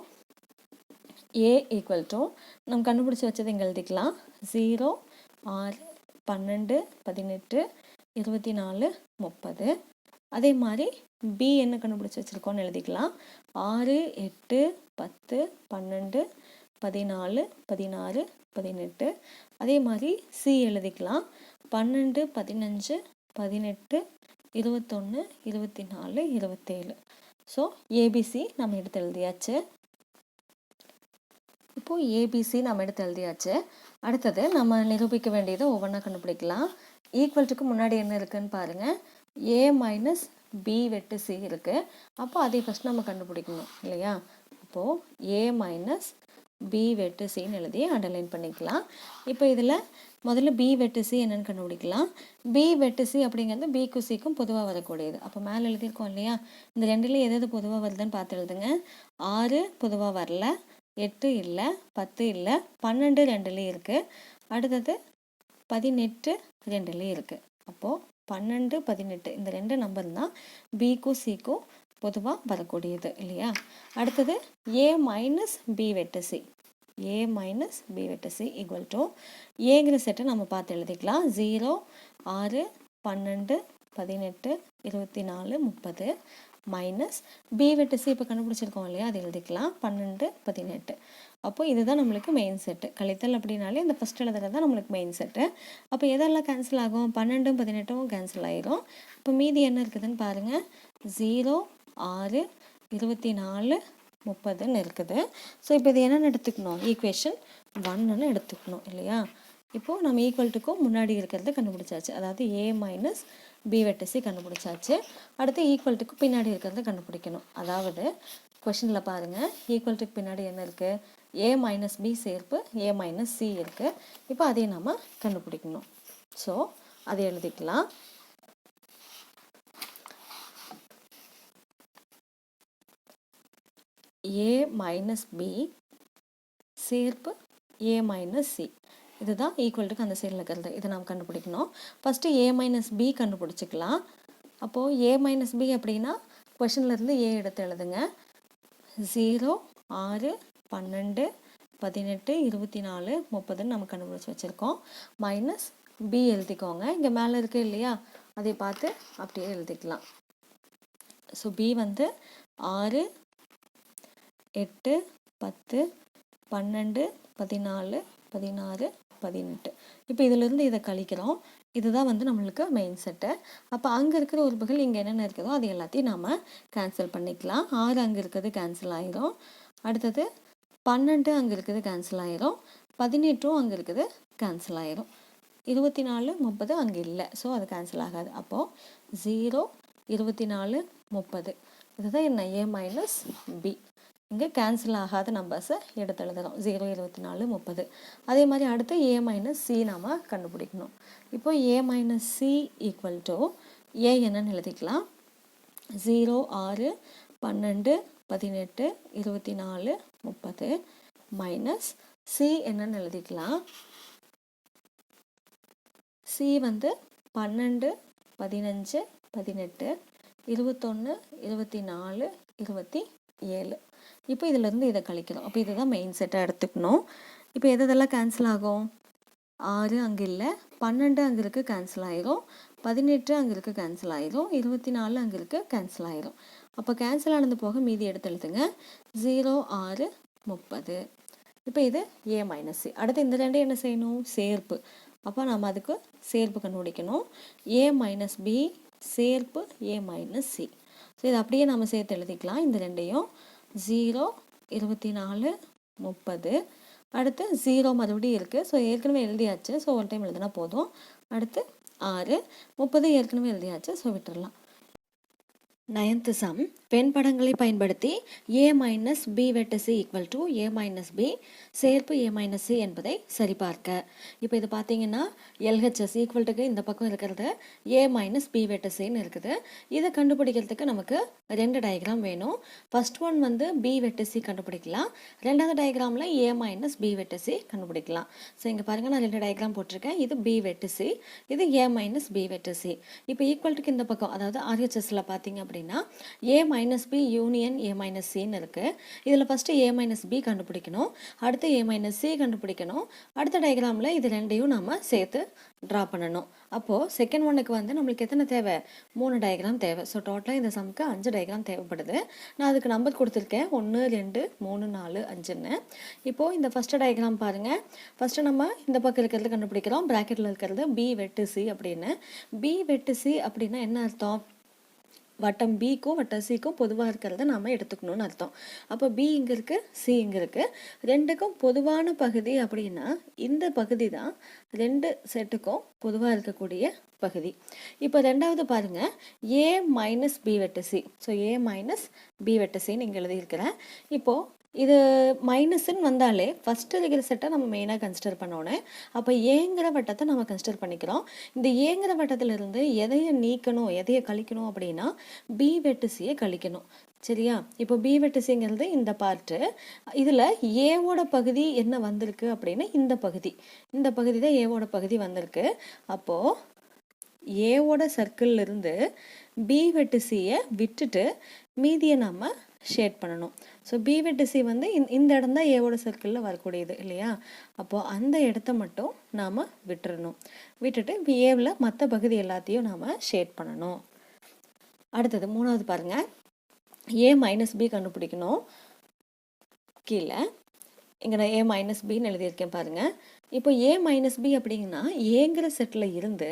ஏ = நம்ம கண்டுபிடிச்சி வச்சது இங்கே எழுதிக்கலாம். 0 6 12 18 24 30. அதே மாதிரி பி என்ன கண்டுபிடிச்சி வச்சுருக்கோன்னு எழுதிக்கலாம். 6 8 10 12 14 16 18. அதே மாதிரி சி எழுதிக்கலாம். 12 15 18 21 24 27. ஸோ ஏபிசி நம்ம எடுத்து எழுதியாச்சு. இப்போது ஏபிசி நம்ம எடுத்து எழுதியாச்சு. அடுத்தது நம்ம நிரூபிக்க வேண்டியதை ஒவ்வொன்றா கண்டுபிடிக்கலாம். ஈக்குவல்ட்டுக்கு முன்னாடி என்ன இருக்குதுன்னு பாருங்கள். ஏ மைனஸ் பி வெட்டு சி இருக்குது. அப்போ அதை ஃபஸ்ட் நம்ம கண்டுபிடிக்கணும் இல்லையா? அப்போது ஏ மைனஸ் பி வெட்டு சின்னு எழுதி அண்டர்லைன் பண்ணிக்கலாம். இப்போ இதில் முதல்ல பி வெட்டு சி என்னென்னு கண்டுபிடிக்கலாம். பி வெட்டு சி அப்படிங்கிறது பிக்கும் சிக்கும் பொதுவாக வரக்கூடியது. அப்போ மேலே எழுதியிருக்கோம் இல்லையா? இந்த ரெண்டுலேயும் எது பொதுவாக வருதுன்னு பார்த்து எழுதுங்க. 6 பொதுவாக வரல, 8 இல்லை, 10 இல்லை, 12 2லேயும் இருக்குது. அடுத்தது 18 2லேயும் இருக்குது. அப்போது 12 18 இந்த ரெண்டு நம்பர் தான் பிக்கும் சிக்கும் பொதுவாக வரக்கூடியது இல்லையா. அடுத்தது ஏ மைனஸ் பி வெட்டு சி, ஏ மைனஸ் பி வெட்டு சி ஈக்குவல் டு ஏங்கிற செட்டை நம்ம பார்த்து எழுதிக்கலாம். 0 6 12 18 24 30 மைனஸ் பி வெட்டு சி இப்போ கண்டுபிடிச்சிருக்கோம் இல்லையா, அது எழுதிக்கலாம் 12 18. அப்போ இதுதான் நம்மளுக்கு மெயின் செட்டு. கழித்தல் அப்படின்னாலே இந்த ஃபஸ்ட் எழுதுறது தான் நம்மளுக்கு மெயின் செட்டு. அப்போ எதெல்லாம் கேன்சல் ஆகும், 12 18 கேன்சல் ஆயிரும். இப்போ மீதி என்ன இருக்குதுன்னு பாருங்கள், 0 6 24 30ன்னு இருக்குது. ஸோ இப்போ இது என்னென்னு எடுத்துக்கணும், ஈக்குவேஷன் 1ன்னு எடுத்துக்கணும் இல்லையா. இப்போது நம்ம ஈக்குவல்ட்டுக்கும் முன்னாடி இருக்கிறத கண்டுபிடிச்சாச்சு, அதாவது ஏ மைனஸ் பி வெட்டு சி கண்டுபிடிச்சாச்சு. அடுத்து ஈக்குவல்ட்டுக்கு பின்னாடி இருக்கிறத கண்டுபிடிக்கணும். அதாவது கொஷனில் பாருங்கள், ஈக்குவல்ட்டுக்கு பின்னாடி என்ன இருக்குது, ஏ மைனஸ் பி சேர்ப்பு ஏ மைனஸ் சி இருக்குது. இப்போ அதையும் நம்ம கண்டுபிடிக்கணும். ஸோ அதை எழுதிக்கலாம். ஏ மைனஸ் பி சேர்ப்பு ஏ மைனஸ் சி, இதுதான் ஈக்குவல்ட்டுக்கு அந்த சைடில் இருக்கிறது. இதை நாம் கண்டுபிடிக்கணும். First A minus B கண்டுபிடிச்சிக்கலாம். அப்போது ஏ மைனஸ் பி அப்படின்னா கொஷன்லேருந்து ஏ எடுத்து எழுதுங்க. 0 6 12 18 24 30ன்னு நம்ம கண்டுபிடிச்சி வச்சுருக்கோம். மைனஸ் பி எழுதிக்கோங்க, இங்கே மேலே இருக்குது இல்லையா, அதை பார்த்து அப்படியே எழுதிக்கலாம். ஸோ பி வந்து 6 8 10 12 14 16 18. இப்போ இதிலிருந்து இதை கழிக்கிறோம். இதுதான் வந்து நம்மளுக்கு மெயின் செட்டு. அப்போ அங்கே இருக்கிற உறுப்புகள் இங்கே என்னென்ன இருக்குதோ அது எல்லாத்தையும் நாம் கேன்சல் பண்ணிக்கலாம். 6 அங்கே இருக்கிறது கேன்சல் ஆயிரும். அடுத்தது 12 அங்கே இருக்குது கேன்சல் ஆயிரும். 18 அங்கே இருக்குது கேன்சல் ஆயிரும். 24 30 அங்கே இல்லை, ஸோ அது கேன்சல் ஆகாது. அப்போது 0 24 30 இதுதான் என்ன, ஏ மைனஸ் பி. இங்கே கேன்சல் ஆகாத நம்பர்ஸை எடுத்து எழுதுகிறோம், 0 24 30. அதே மாதிரி அடுத்து ஏ மைனஸ் சி நாம் கண்டுபிடிக்கணும். இப்போ ஏ மைனஸ் சி ஈக்குவல் டு ஏ என்னன்னு எழுதிக்கலாம். 0 6 12 18 24 30 மைனஸ் சி என்னன்னு எழுதிக்கலாம். சி வந்து 12 15 18 21 24 27. இப்போ இதிலேருந்து இதை கழிக்கிறோம். அப்போ இதுதான் மெயின் செட்டாக எடுத்துக்கணும். இப்போ எதெல்லாம் கேன்சல் ஆகும், 6 அங்கே இல்லை, 12 அங்கே இருக்குது கேன்சல் ஆயிரும், 18 அங்கே இருக்குது கேன்சல் ஆயிரும், 24 அங்கே இருக்குது கேன்சல் ஆயிரும். அப்போ கேன்சல் ஆனது போக மீதி எடுத்து எழுதுங்க, 0 6 30. இப்போ இது ஏ மைனஸ் சி. அடுத்து இந்த ரெண்டு என்ன செய்யணும், சேர்ப்பு. அப்போ நம்ம அதுக்கு சேர்ப்பு கண்டுபிடிக்கணும். ஏ மைனஸ் பி சேர்ப்பு ஏ மைனஸ் சி. ஸோ இது அப்படியே நம்ம சேர்த்து எழுதிக்கலாம் இந்த ரெண்டையும். 0 24 30. அடுத்து 0 மறுபடியும் இருக்குது, ஸோ ஏற்கனவே எழுதியாச்சு, ஸோ ஒரு டைம் எழுதினா போதும். அடுத்து 6 30 ஏற்கனவே எழுதியாச்சு, ஸோ விட்டுடலாம். 9th சம், வெண்படங்களை பயன்படுத்தி ஏ மைனஸ் பி வெட்டு C equal to A minus B சேர்ப்பு ஏ மைனஸ் சி என்பதை சரிபார்க்க. இப்போ இது பார்த்தீங்கன்னா எல்ஹெச்எஸ் ஈக்குவல்ட்டுக்கு இந்த பக்கம் இருக்கிறது ஏ மைனஸ் பி வெட்டு சின்னு இருக்குது. இதை கண்டுபிடிக்கிறதுக்கு நமக்கு ரெண்டு டயக்ராம் வேணும். ஃபர்ஸ்ட் ஒன் வந்து பி வெட்டு சி கண்டுபிடிக்கலாம், ரெண்டாவது டயக்ராமில் ஏ மைனஸ் பி வெட்டு சி கண்டுபிடிக்கலாம். ஸோ இங்கே பாருங்கள், நான் ரெண்டு டயக்ராம் போட்டிருக்கேன். இது பி வெட்டு சி, இது ஏ மைனஸ் பி வெட்டு சி. இப்போ ஈக்குவல்ட்டுக்கு இந்த பக்கம், அதாவது ஆர்ஹெச்எஸில் பார்த்தீங்க அப்படின்னா A minus B union A minus சின்னு இருக்குது. இதில் ஃபஸ்ட்டு ஏ மைனஸ் பி கண்டுபிடிக்கணும், அடுத்து ஏ மைனஸ் சி கண்டுபிடிக்கணும். அடுத்த டயக்ராமில் இது ரெண்டையும் நம்ம சேர்த்து ட்ரா பண்ணணும். அப்போது செகண்ட் ஒன்னுக்கு வந்து நம்மளுக்கு எத்தனை தேவை, 3 டயக்ராம் தேவை. ஸோ டோட்டலாக இந்த சம்க்கு 5 டயக்ராம் தேவைப்படுது. நான் அதுக்கு நம்பர் கொடுத்துருக்கேன், 1 2 3 4 5ன்னு. இப்போது இந்த ஃபஸ்ட்டு டயக்ராம் பாருங்கள். ஃபஸ்ட்டு நம்ம இந்த பக்கம் இருக்கிறது கண்டுபிடிக்கிறோம், ப்ராக்கெட்டில் இருக்கிறது பி வெட்டு சி அப்படின்னு. பி வெட்டு சி அப்படின்னா என்ன அர்த்தம், வட்டம் பிக்கும் வட்டம் சிக்கும் பொதுவாக இருக்கிறத நாம் எடுத்துக்கணும்னு அர்த்தம். அப்போ பி இங்கே இருக்குது, சி இங்கே இருக்குது. ரெண்டுக்கும் பொதுவான பகுதி அப்படின்னா இந்த பகுதி தான் ரெண்டு செட்டுக்கும் பொதுவாக இருக்கக்கூடிய பகுதி. இப்போ ரெண்டாவது பாருங்கள், ஏ மைனஸ் பி வெட்டு சி. ஸோ ஏ மைனஸ் பி வெட்டு சின்னு இங்கே எழுதியிருக்கிறேன். இப்போது இது மைனஸ்ன்னு வந்தாலே ஃபஸ்ட்டு இருக்கிற செட்டை நம்ம மெயினாக கன்சிடர் பண்ணோன்னே. அப்போ ஏங்கிற வட்டத்தை நம்ம கன்சிடர் பண்ணிக்கிறோம். இந்த ஏங்கிற வட்டத்திலிருந்து எதையை நீக்கணும் எதையை கழிக்கணும் அப்படின்னா பி வெட்டு சியை கழிக்கணும். சரியா, இப்போ பி வெட்டு சிங்கிறது இந்த பார்ட்டு. இதில் ஏவோட பகுதி என்ன வந்திருக்கு அப்படின்னா இந்த பகுதி தான் ஏவோட பகுதி வந்திருக்கு. அப்போது ஏவோட சர்க்கிள்ல இருந்து பி வெட்டு சியை விட்டுட்டு மீதியை நாம் ஷேட் பண்ணணும். ஸோ பி வெட்டு சி வந்து இந்த இடம் தான் ஏவோட சர்க்கிளில் வரக்கூடியது இல்லையா? அப்போது அந்த இடத்த மட்டும் நாம் விட்டுறணும். விட்டுட்டு ஏவில் மற்ற பகுதி எல்லாத்தையும் நாம் ஷேட் பண்ணணும். அடுத்தது 3வது பாருங்கள், ஏ மைனஸ் பி கண்டுபிடிக்கணும். கீழே இங்கே நான் ஏ மைனஸ் பின்னு எழுதியிருக்கேன் பாருங்கள். இப்போ ஏ மைனஸ் பி அப்படிங்கன்னா ஏங்கிற செட்டில் இருந்து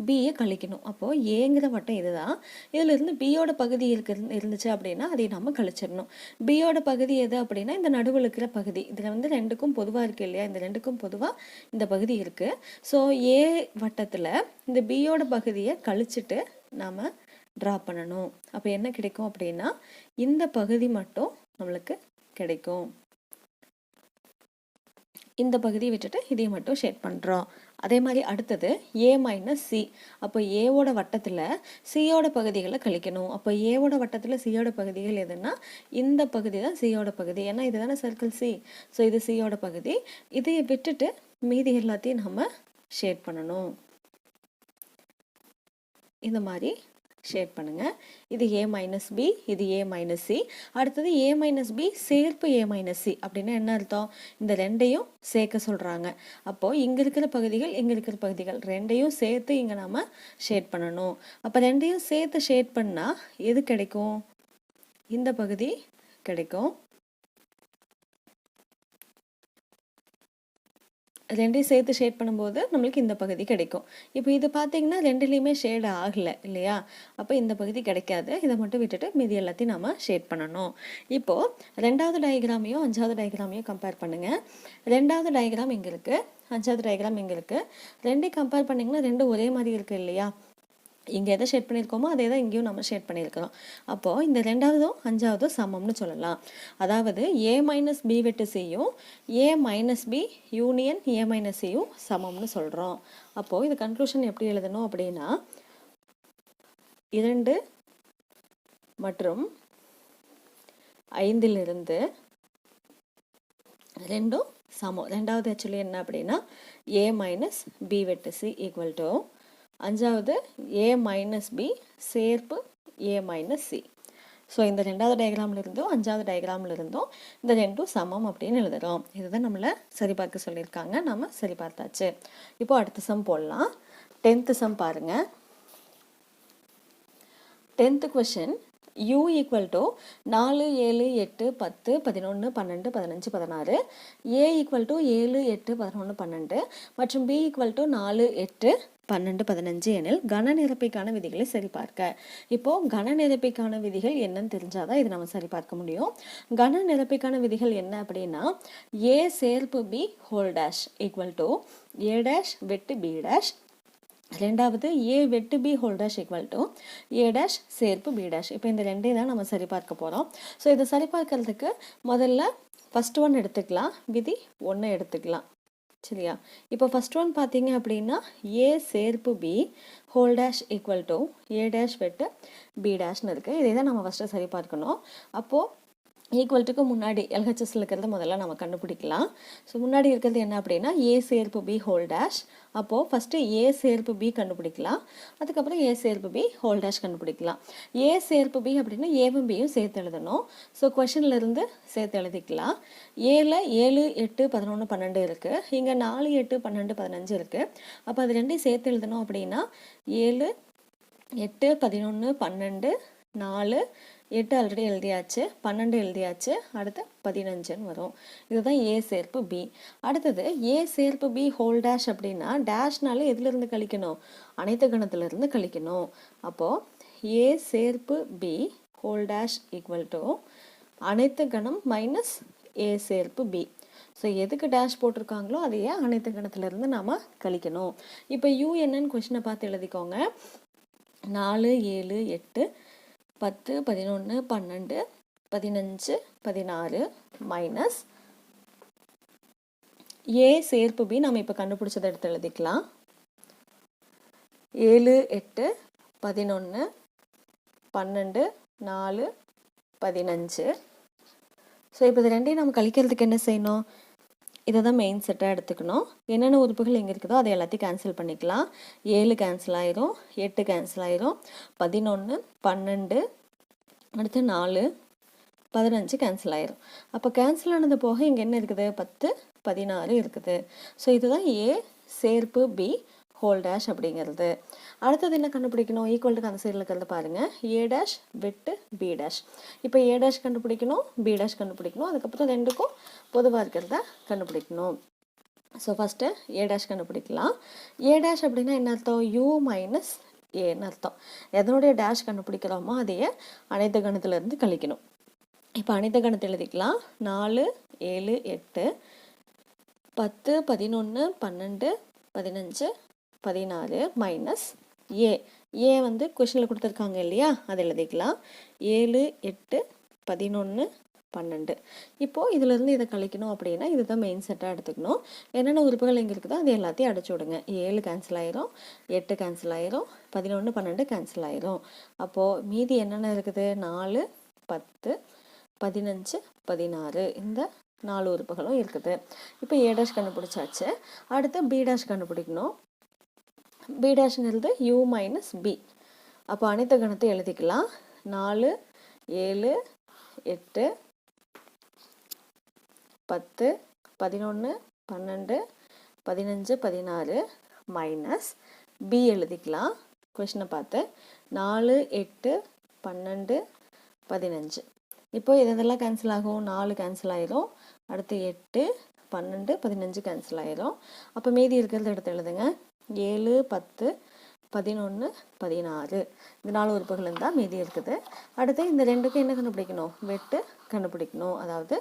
பியை கழிக்கணும். அப்போது ஏங்கிற வட்டம் இதுதான். இதிலிருந்து பியோட பகுதி இருந்துச்சு அப்படின்னா அதை நம்ம கழிச்சிடணும். பியோட பகுதி எது அப்படின்னா இந்த நடுவில் இருக்கிற பகுதி. இதில் வந்து ரெண்டுக்கும் பொதுவாக இருக்குது இல்லையா? இந்த ரெண்டுக்கும் பொதுவாக இந்த பகுதி இருக்குது. ஸோ ஏ வட்டத்தில் இந்த பியோட பகுதியை கழிச்சிட்டு நாம் ட்ரா பண்ணணும். அப்போ என்ன கிடைக்கும் அப்படின்னா இந்த பகுதி மட்டும் நம்மளுக்கு கிடைக்கும். இந்த பகுதியை விட்டுட்டு இதை மட்டும் ஷேட் பண்ணுறோம். அதே மாதிரி அடுத்தது ஏ மைனஸ் சி. அப்போ ஏவோட வட்டத்தில் சியோட பகுதிகளை கழிக்கணும். அப்போ ஏவோட வட்டத்தில் சியோட பகுதிகள் எதுன்னா இந்த பகுதி தான் சியோட பகுதி. ஏன்னா இது தானே சர்க்கிள் சி. ஸோ இது சியோட பகுதி. இதை விட்டுட்டு மீதி எல்லாத்தையும் நம்ம ஷேட் பண்ணணும். இந்த மாதிரி ஷேட் பண்ணுங்கள். இது ஏ மைனஸ் பி, இது ஏ மைனஸ் சி. அடுத்தது ஏ மைனஸ் பி சேர்ப்பு ஏ மைனஸ் சி அப்படின்னா என்ன அர்த்தம்? இந்த ரெண்டையும் சேர்க்க சொல்கிறாங்க. அப்போது இங்கே இருக்கிற பகுதிகள் இங்கே இருக்கிற பகுதிகள் ரெண்டையும் சேர்த்து இங்கே நாம் ஷேட் பண்ணணும். அப்போ ரெண்டையும் சேர்த்து ஷேட் பண்ணால் எது கிடைக்கும்? இந்த பகுதி கிடைக்கும். ரெண்டையும் சேர்த்து ஷேட் பண்ணும்போது நம்மளுக்கு இந்த பகுதி கிடைக்கும். இப்போ இது பார்த்தீங்கன்னா ரெண்டுலேயுமே ஷேட் ஆகலை இல்லையா? அப்போ இந்த பகுதி கிடைக்காது. இதை மட்டும் விட்டுட்டு மீதி எல்லாத்தையும் நம்ம ஷேட் பண்ணணும். இப்போது 2வது டயக்ராமையும் 5வது டயக்ராமையும் கம்பேர் பண்ணுங்கள். 2வது டயக்ராம் இங்கே இருக்குது, 5வது டயக்ராம் இங்கே இருக்குது. ரெண்டையும் கம்பேர் பண்ணிங்கன்னா ரெண்டும் ஒரே மாதிரி இருக்குது இல்லையா? இங்கே எதை ஷேட் பண்ணியிருக்கோமோ அதே தான் இங்கேயும் நம்ம ஷேட் பண்ணியிருக்கிறோம். அப்போது இந்த 2வதும் 5வதும் சமம்னு சொல்லலாம். அதாவது ஏ மைனஸ் பி வெட்டு சியும் A minus B union A minus சியும் சமம்னு சொல்கிறோம். அப்போது இது கன்க்ளூஷன் எப்படி எழுதணும் அப்படின்னா 2 மற்றும் 5லிருந்து ரெண்டும் சமம். 2வது ஆக்சுவலி என்ன அப்படின்னா ஏ மைனஸ் பி வெட்டு சி ஈக்குவல் டு 5வது ஏ மைனஸ் பி சேர்ப்பு ஏ மைனஸ் சி. ஸோ இந்த 2வது டயக்ராம்லேருந்தும் 5வது டயக்ராம்லேருந்தும் இந்த ரெண்டும் சமம் அப்படின்னு எழுதுகிறோம். இதுதான் நம்மளை சரிபார்க்க சொல்லியிருக்காங்க. நம்ம சரி பார்த்தாச்சு. இப்போ அடுத்த சம் போடலாம். 10th சம் பாருங்கள். 10th question u equal to 4, 7, 8, 10, 11, 12, 15, 16, a equal to 7, 8, 11, 12 மற்றும் b ஈக்குவல் டு 4, 8, 12, 15 எனில் கன நிரப்பிக்கான விதிகளை சரிபார்க்க. இப்போது கன நிரப்பிக்கான விதிகள் என்னன்னு தெரிஞ்சாதான் இது நம்ம சரிபார்க்க முடியும். கன நிரப்பிக்கான விதிகள் என்ன அப்படின்னா a சேர்ப்பு b whole dash equal to a dash வெட்டு b டேஷ். 2வது ஏ வெட்டு B whole dash equal to A dash சேர்ப்பு பி டேஷ். இப்போ இந்த ரெண்டையும் தான் நம்ம சரிபார்க்க போகிறோம். ஸோ இதை சரிபார்க்கறதுக்கு முதல்ல ஃபஸ்ட் ஒன் எடுத்துக்கலாம், விதி 1 எடுத்துக்கலாம். சரியா? இப்போ ஃபஸ்ட் ஒன் பார்த்தீங்க அப்படின்னா ஏ சேர்ப்பு B whole dash equal to A dash வெட்டு பி டேஷ்னு இருக்குது. இதை தான் நம்ம ஃபஸ்ட்டு சரிபார்க்கணும். அப்போது ஈக்குவல்ட்டுக்கு முன்னாடி எல்ஹெச்எஸ்ல இருக்கிறத முதல்ல நம்ம கண்டுபிடிக்கலாம். ஸோ முன்னாடி இருக்கிறது என்ன அப்படின்னா ஏ சேர்ப்பு பி ஹோல் டேஷ். அப்போது ஃபஸ்ட்டு ஏ சேர்ப்பு பி கண்டுபிடிக்கலாம். அதுக்கப்புறம் ஏ சேர்ப்பு பி ஹோல் டேஷ் கண்டுபிடிக்கலாம். ஏ சேர்ப்பு பி அப்படின்னா ஏவும் பியும் சேர்த்து எழுதணும். ஸோ கொஷின்லேருந்து சேர்த்து எழுதிக்கலாம். ஏல 7, 8, 11, 12 இருக்குது. இங்கே 4, 8, 12, 15 இருக்குது. அப்போ அது ரெண்டையும் சேர்த்து எழுதணும் அப்படின்னா 7, 8, 11, 12, 4, 8 ஆல்ரெடி எழுதியாச்சு, 12 எழுதியாச்சு, அடுத்து 15ன்னு வரும். இதுதான் ஏ சேர்ப்பு பி. அடுத்தது ஏ சேர்ப்பு பி ஹோல் டேஷ் அப்படின்னா டேஷ்னால எதுலேருந்து கழிக்கணும்? அனைத்து கணத்திலிருந்து கழிக்கணும். அப்போது ஏ சேர்ப்பு B whole dash equal to அனைத்து கணம் மைனஸ் ஏ சேர்ப்பு பி. ஸோ எதுக்கு டேஷ் போட்டிருக்காங்களோ அதையே அனைத்து கணத்திலிருந்து நாம் கழிக்கணும். இப்போ யூ என்னன்னு கொஷினை பார்த்து எழுதிக்கோங்க. 4, 7, 8, 10, 11, 12, 15, 16 மைனஸ் ஏ சேர்ப்பு பி நம்ம இப்போ கண்டுபிடிச்சதை எடுத்து எழுதிக்கலாம். 7, 8, 11, 12, 4, 15. ஸோ இப்போ இது ரெண்டையும் நம்ம கழிக்கிறதுக்கு என்ன செய்யணும்? இதை தான் மெயின் செட்டாக எடுத்துக்கணும். என்னென்ன உறுப்புகள் எங்கே இருக்குதோ அதை எல்லாத்தையும் கேன்சல் பண்ணிக்கலாம். 7 கேன்சல் ஆயிரும், 8 கேன்சல் ஆயிரும், 11, 12, அடுத்து 4, 15 கேன்சல் ஆயிரும். அப்போ கேன்சல் ஆனது போக இங்கே என்ன இருக்குது? 10, 16 இருக்குது. ஸோ இதுதான் ஏ சேர்ப்பு பி ஹோல் டேஷ் அப்படிங்கிறது. அடுத்தது என்ன கண்டுபிடிக்கணும்? ஈக்குவல்ட்டுக்கு அந்த சைடில் இருக்கிறது பாருங்கள், ஏ டேஷ் வெட்டு பி டேஷ். இப்போ ஏ டேஷ் கண்டுபிடிக்கணும், பி டேஷ் கண்டுபிடிக்கணும், அதுக்கப்புறம் ரெண்டுக்கும் பொதுவாக இருக்கிறத கண்டுபிடிக்கணும். ஸோ ஃபஸ்ட்டு ஏ டேஷ் கண்டுபிடிக்கலாம். ஏ டேஷ் அப்படின்னா என்ன அர்த்தம்? யூ மைனஸ் ஏன்னு அர்த்தம். எதனுடைய டேஷ் கண்டுபிடிக்கிறோமோ அதையே அனைத்து கணத்திலேருந்து கழிக்கணும். இப்போ அனைத்து கணத்தை எழுதிக்கலாம். 4, 7, 8, 10, 11, 12, 15, 16 மைனஸ் ஏ. ஏ வந்து கொஷனில் கொடுத்துருக்காங்க இல்லையா, அதை எழுதிக்கலாம். 7, 8, 11, 12. இப்போது இதிலேருந்து இதை கழிக்கணும் அப்படின்னா இதுதான் மெயின் செட்டாக எடுத்துக்கணும். என்னென்ன உறுப்புகள் எங்கே இருக்குதோ அது எல்லாத்தையும் அடைச்சி விடுங்க. 7 கேன்சல் ஆயிரும், 8 கேன்சல் ஆயிரும், 11, 12 கேன்சல் ஆயிரும். அப்போது மீதி என்னென்ன இருக்குது? 4, 10, 15, 16. இந்த 4 உறுப்புகளும் இருக்குது. இப்போ ஏ டேஷ் கண்டுபிடிச்சாச்சு. அடுத்து பி டேஷ் கண்டுபிடிக்கணும். பி டேஷ்ங்கிறது யூ மைனஸ் பி. அப்போ அனைத்து கணத்தை எழுதிக்கலாம். 4, 7, 8, 10, 11, 12, 15, 16 மைனஸ் பி எழுதிக்கலாம். கொஷினை பார்த்து 4, 8, 12, 15. இப்போ இதெல்லாம் கேன்சல் ஆகும். 4 கேன்சல் ஆயிரும், அடுத்து 8, 12, 15 கேன்சல் ஆயிரும். அப்போ மீதி இருக்கிறத எடுத்து எழுதுங்க. 7, 10, 11, 16. இந்த 4 உறுப்புகள் இருந்தால் மீதி இருக்குது. அடுத்து இந்த ரெண்டுக்கும் என்ன கண்டுபிடிக்கணும்? வெட்டு கண்டுபிடிக்கணும். அதாவது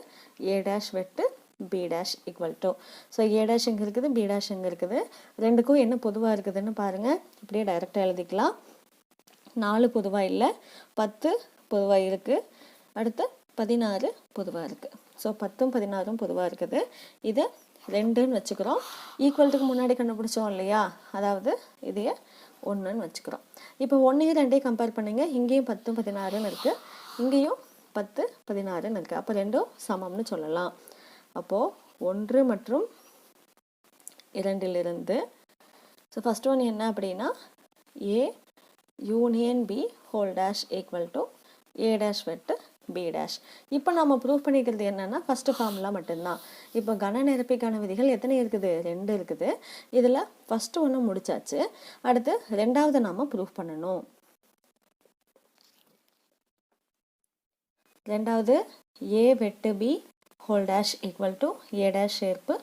ஏ டேஷ் வெட்டு B dash equal to. So A dash எங்கே இருக்குது, பி டேஷ் எங்கே இருக்குது, ரெண்டுக்கும் என்ன பொதுவாக இருக்குதுன்னு பாருங்கள். இப்படியே டைரெக்டாக எழுதிக்கலாம். 4 பொதுவாக இல்லை, 10 பொதுவாக இருக்குது, அடுத்து 16 பொதுவாக இருக்குது. ஸோ 10, 16 பொதுவாக இருக்குது. இது 2ன்னு வச்சுக்கிறோம். ஈக்குவல்ட்டுக்கு முன்னாடி கண்டுபிடிச்சோம் இல்லையா, அதாவது இதையே 1ன்னு வச்சுக்கிறோம். இப்போ 1ஐயும் 2ஐயும் கம்பேர் பண்ணுங்க. இங்கேயும் 10, 16ன்னு இருக்குது, இங்கேயும் 10, 16ன்னு இருக்குது. அப்போ ரெண்டும் சமம்னு சொல்லலாம். அப்போது 1 மற்றும் 2லிருந்து ஸோ ஃபஸ்ட் ஒன் என்ன அப்படின்னா A union B whole dash equal to A dash வெட்டு பி டேஷ். இப்போ நம்ம ப்ரூவ் பண்ணிக்கிறது என்னென்னா ஃபஸ்ட்டு ஃபார்முலா மட்டும்தான். இப்போ கன நிரப்பிக்கான விதிகள் எத்தனை இருக்குது? 2 இருக்குது. இதில் ஃபஸ்ட்டு ஒன்று முடிச்சாச்சு, அடுத்து ரெண்டாவது நாம் ப்ரூவ் பண்ணணும். ரெண்டாவது ஏ வெட்டு B whole dash equal to A dash சேர்ப்பு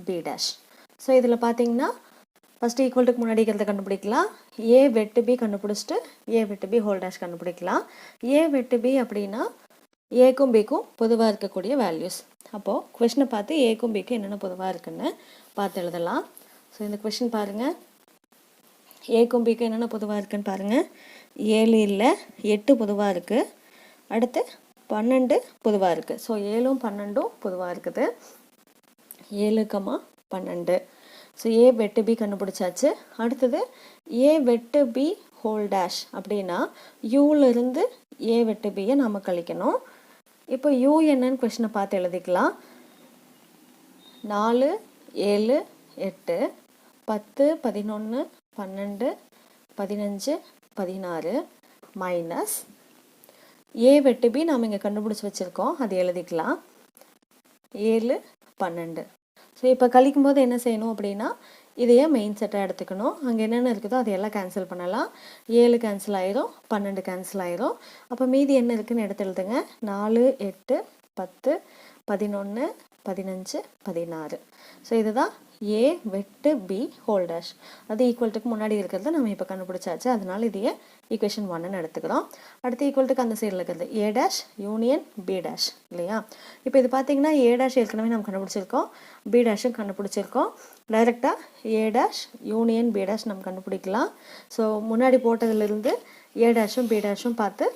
பி டேஷ். ஸோ இதில் பார்த்தீங்கன்னா ஃபஸ்ட்டு ஈக்குவல்ட்டுக்கு முன்னாடி இருக்கிறத கண்டுபிடிக்கலாம். ஏ வெட்டு பி கண்டுபிடிச்சிட்டு ஏ வெட்டு பி ஹோல் டேஷ் கண்டுபிடிக்கலாம். ஏ வெட்டு பி அப்படின்னா ஏக்கும் பிக்கும் பொதுவாக இருக்கக்கூடிய வேல்யூஸ். அப்போது கொஷினை பார்த்து ஏக்கும் பிக்கும் என்னென்ன பொதுவாக இருக்குன்னு பார்த்து எழுதலாம். ஸோ இந்த கொஷின் பாருங்கள், ஏக்கும் பிக்கும் என்னென்ன பொதுவாக இருக்குன்னு பாருங்கள். 7 இல்லை, 8 பொதுவாக இருக்குது, அடுத்து 12 பொதுவாக இருக்குது. ஸோ 7ம் 12ம் பொதுவாக இருக்குது. 7, 12. ஸோ ஏ வெட்டு பி கண்டுபிடிச்சாச்சு. அடுத்தது ஏ வெட்டு பி ஹோல் டேஷ் அப்படின்னா யூலிருந்து ஏ வெட்டு பியை நாம் கழிக்கணும். இப்போ யூ என்னன்னு கொஷினை பார்த்து எழுதிக்கலாம். 4, 7, 8, 10, 11, 12, 15, 16 மைனஸ் ஏ வெட்டு பி நாம் இங்கே கண்டுபிடிச்சி வச்சுருக்கோம், அது எழுதிக்கலாம். 7, 12. ஸோ இப்போ கழிக்கும் போது என்ன செய்யணும் அப்படின்னா இதையே மெயின் செட்டாக எடுத்துக்கணும். அங்கே என்னென்ன இருக்குதோ அதையெல்லாம் கேன்சல் பண்ணலாம். 7 கேன்சல் ஆயிரும், 12 கேன்சல் ஆயிரும். அப்போ மீதி என்ன இருக்குதுன்னு எடுத்து எழுதுங்க. 4, 8, 10, 11, 15, 16. ஸோ இதுதான் ஏ வெட்டு பி ஹோல் டேஷ். அது ஈக்குவல்ட்டுக்கு முன்னாடி இருக்கிறது நம்ம இப்போ கண்டுபிடிச்சாச்சு, அதனால இதையே ஈக்குவேஷன் 1ன்னு எடுத்துக்கிறோம். அடுத்து ஈக்குவல்ட்டுக்கு அந்த சைடில் இருக்கிறது A dash union B dash இல்லையா. இப்போ இது பார்த்தீங்கன்னா ஏ டேஷ் ஏற்கனவே நம்ம கண்டுபிடிச்சிருக்கோம், பி டேஷும் கண்டுபிடிச்சிருக்கோம். டைரெக்டாக A dash union B dash நம்ம கண்டுபிடிக்கலாம். ஸோ முன்னாடி போட்டதுலேருந்து ஏ டேஷும் பி டேஷும் பார்த்து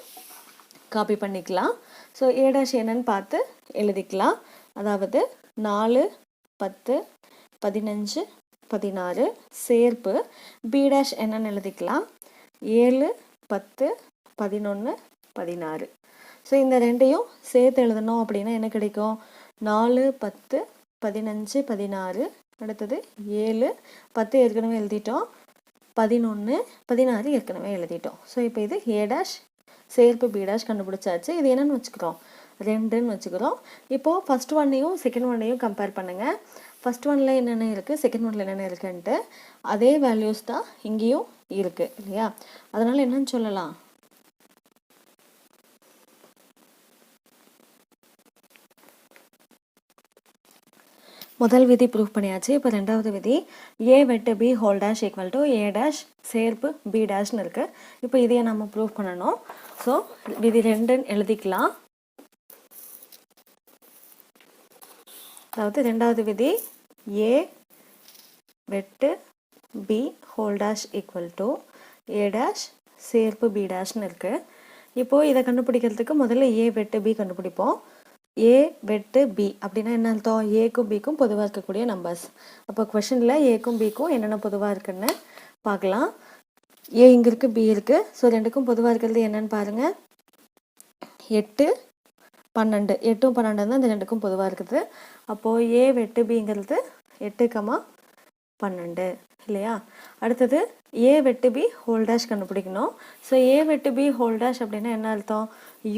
காப்பி பண்ணிக்கலாம். ஸோ ஏ டேஷ் என்னன்னு பார்த்து எழுதிக்கலாம். அதாவது 4, 10, 15, 16 சேர்ப்பு பி டேஷ் என்னன்னு எழுதிக்கலாம். 7, 10, 11, 16. ஸோ இந்த ரெண்டையும் சேர்த்து எழுதணும் அப்படின்னா என்ன கிடைக்கும்? 4, 10, 15 16 அடுத்தது 7 10 ஏற்கனவே எழுதிட்டோம், 11 16 ஏற்கனவே எழுதிட்டோம். ஸோ இப்போ இது ஏ டேஷ் சேர்ப்பு பி டேஷ் கண்டுபிடிச்சாச்சு. இது என்னென்னு வச்சுக்கிறோம், 2ன்னு வச்சுக்கிறோம். இப்போது ஃபஸ்ட் ஒன்னையும் செகண்ட் ஒன்னையும் கம்பேர் பண்ணுங்கள். ஃபஸ்ட் ஒனில் என்னென்ன இருக்குது, செகண்ட் ஒனில் என்னென்ன இருக்குன்ட்டு அதே வேல்யூஸ் தான் இங்கேயும் இருக்குது இல்லையா? அதனால் என்னன்னு சொல்லலாம், முதல் விதி ப்ரூவ் பண்ணியாச்சு. இப்போ ரெண்டாவது விதி ஏ வெட்டு B whole dash equal to A dash சேர்ப்பு பி டேஷ்னு இருக்குது. இப்போ இதையே நம்ம ப்ரூவ் பண்ணணும். ஸோ விதி 2ன்னு எழுதிக்கலாம். அதாவது ரெண்டாவது விதி ஏ வெட்டு B whole dash equal to A dash சேர்ப்பு பி டேஷ்னு இருக்குது. இப்போது இதை கண்டுபிடிக்கிறதுக்கு முதல்ல ஏ வெட்டு பி கண்டுபிடிப்போம். ஏ வெட்டு பி அப்படின்னா என்ன அர்த்தம், ஏக்கும் பிக்கும் பொதுவாக இருக்கக்கூடிய நம்பர்ஸ். அப்போ கொஷனில் ஏக்கும் பிக்கும் என்னென்ன பொதுவாக இருக்குன்னு பார்க்கலாம். ஏ இங்கே இருக்குது, பி இருக்குது. ஸோ ரெண்டுக்கும் பொதுவாக இருக்கிறது என்னன்னு பாருங்கள், 8 12. 8ம் 12 தான் இந்த ரெண்டுக்கும் பொதுவாக இருக்குது. அப்போது ஏ வெட்டு பிங்கிறது 8, 12 இல்லையா? அடுத்தது ஏ வெட்டு பி ஹோல் டேஷ் கண்டுபிடிக்கணும். ஸோ ஏ வெட்டு பி ஹோல் டேஷ் அப்படின்னா என்ன அர்த்தம்,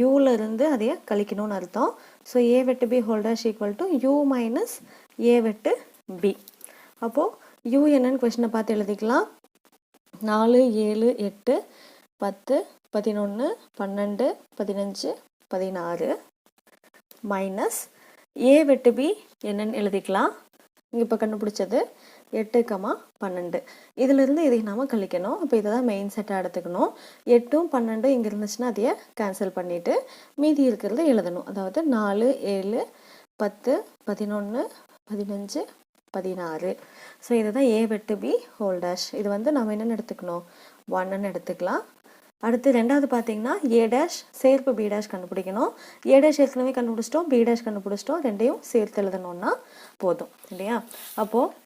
யூலேருந்து அதையே கழிக்கணும்னு அர்த்தம். ஸோ ஏ வெட்டு B whole dash equal to U minus A வெட்டு பி. அப்போது யூ என்னன்னு கொஸ்டினை பார்த்து எழுதிக்கலாம். 4 7 8 10 11 12 15 16 மைனஸ் ஏ வெட்டு பி என்னன்னு எழுதிக்கலாம். இங்கே இப்போ கண்டுபிடிச்சது 8, 12. இதிலிருந்து இதை நாம் கழிக்கணும். இப்போ இதை தான் மெயின் செட்டாக எடுத்துக்கணும். 8ம் 12 இங்கே இருந்துச்சுன்னா அதையே கேன்சல் பண்ணிவிட்டு மீதி இருக்கிறத எழுதணும். அதாவது 4 7 10 11 15 16. ஸோ இதை தான் ஏ வெட்டு பி ஹோல் டேஷ். இது வந்து நம்ம என்னென்னு எடுத்துக்கணும், 1ன்னு எடுத்துக்கலாம். அடுத்து ரெண்டாவது பார்த்தீங்கன்னா ஏ டேஷ் சேர்ப்பு பி டேஷ் கண்டுபிடிக்கணும். ஏ டேஷ் ஏற்கனவே கண்டுபிடிச்சிட்டோம், பி டேஷ் கண்டுபிடிச்சிட்டோம். ரெண்டையும் சேர்த்து எழுதணும்னா போதும் இல்லையா? அப்போது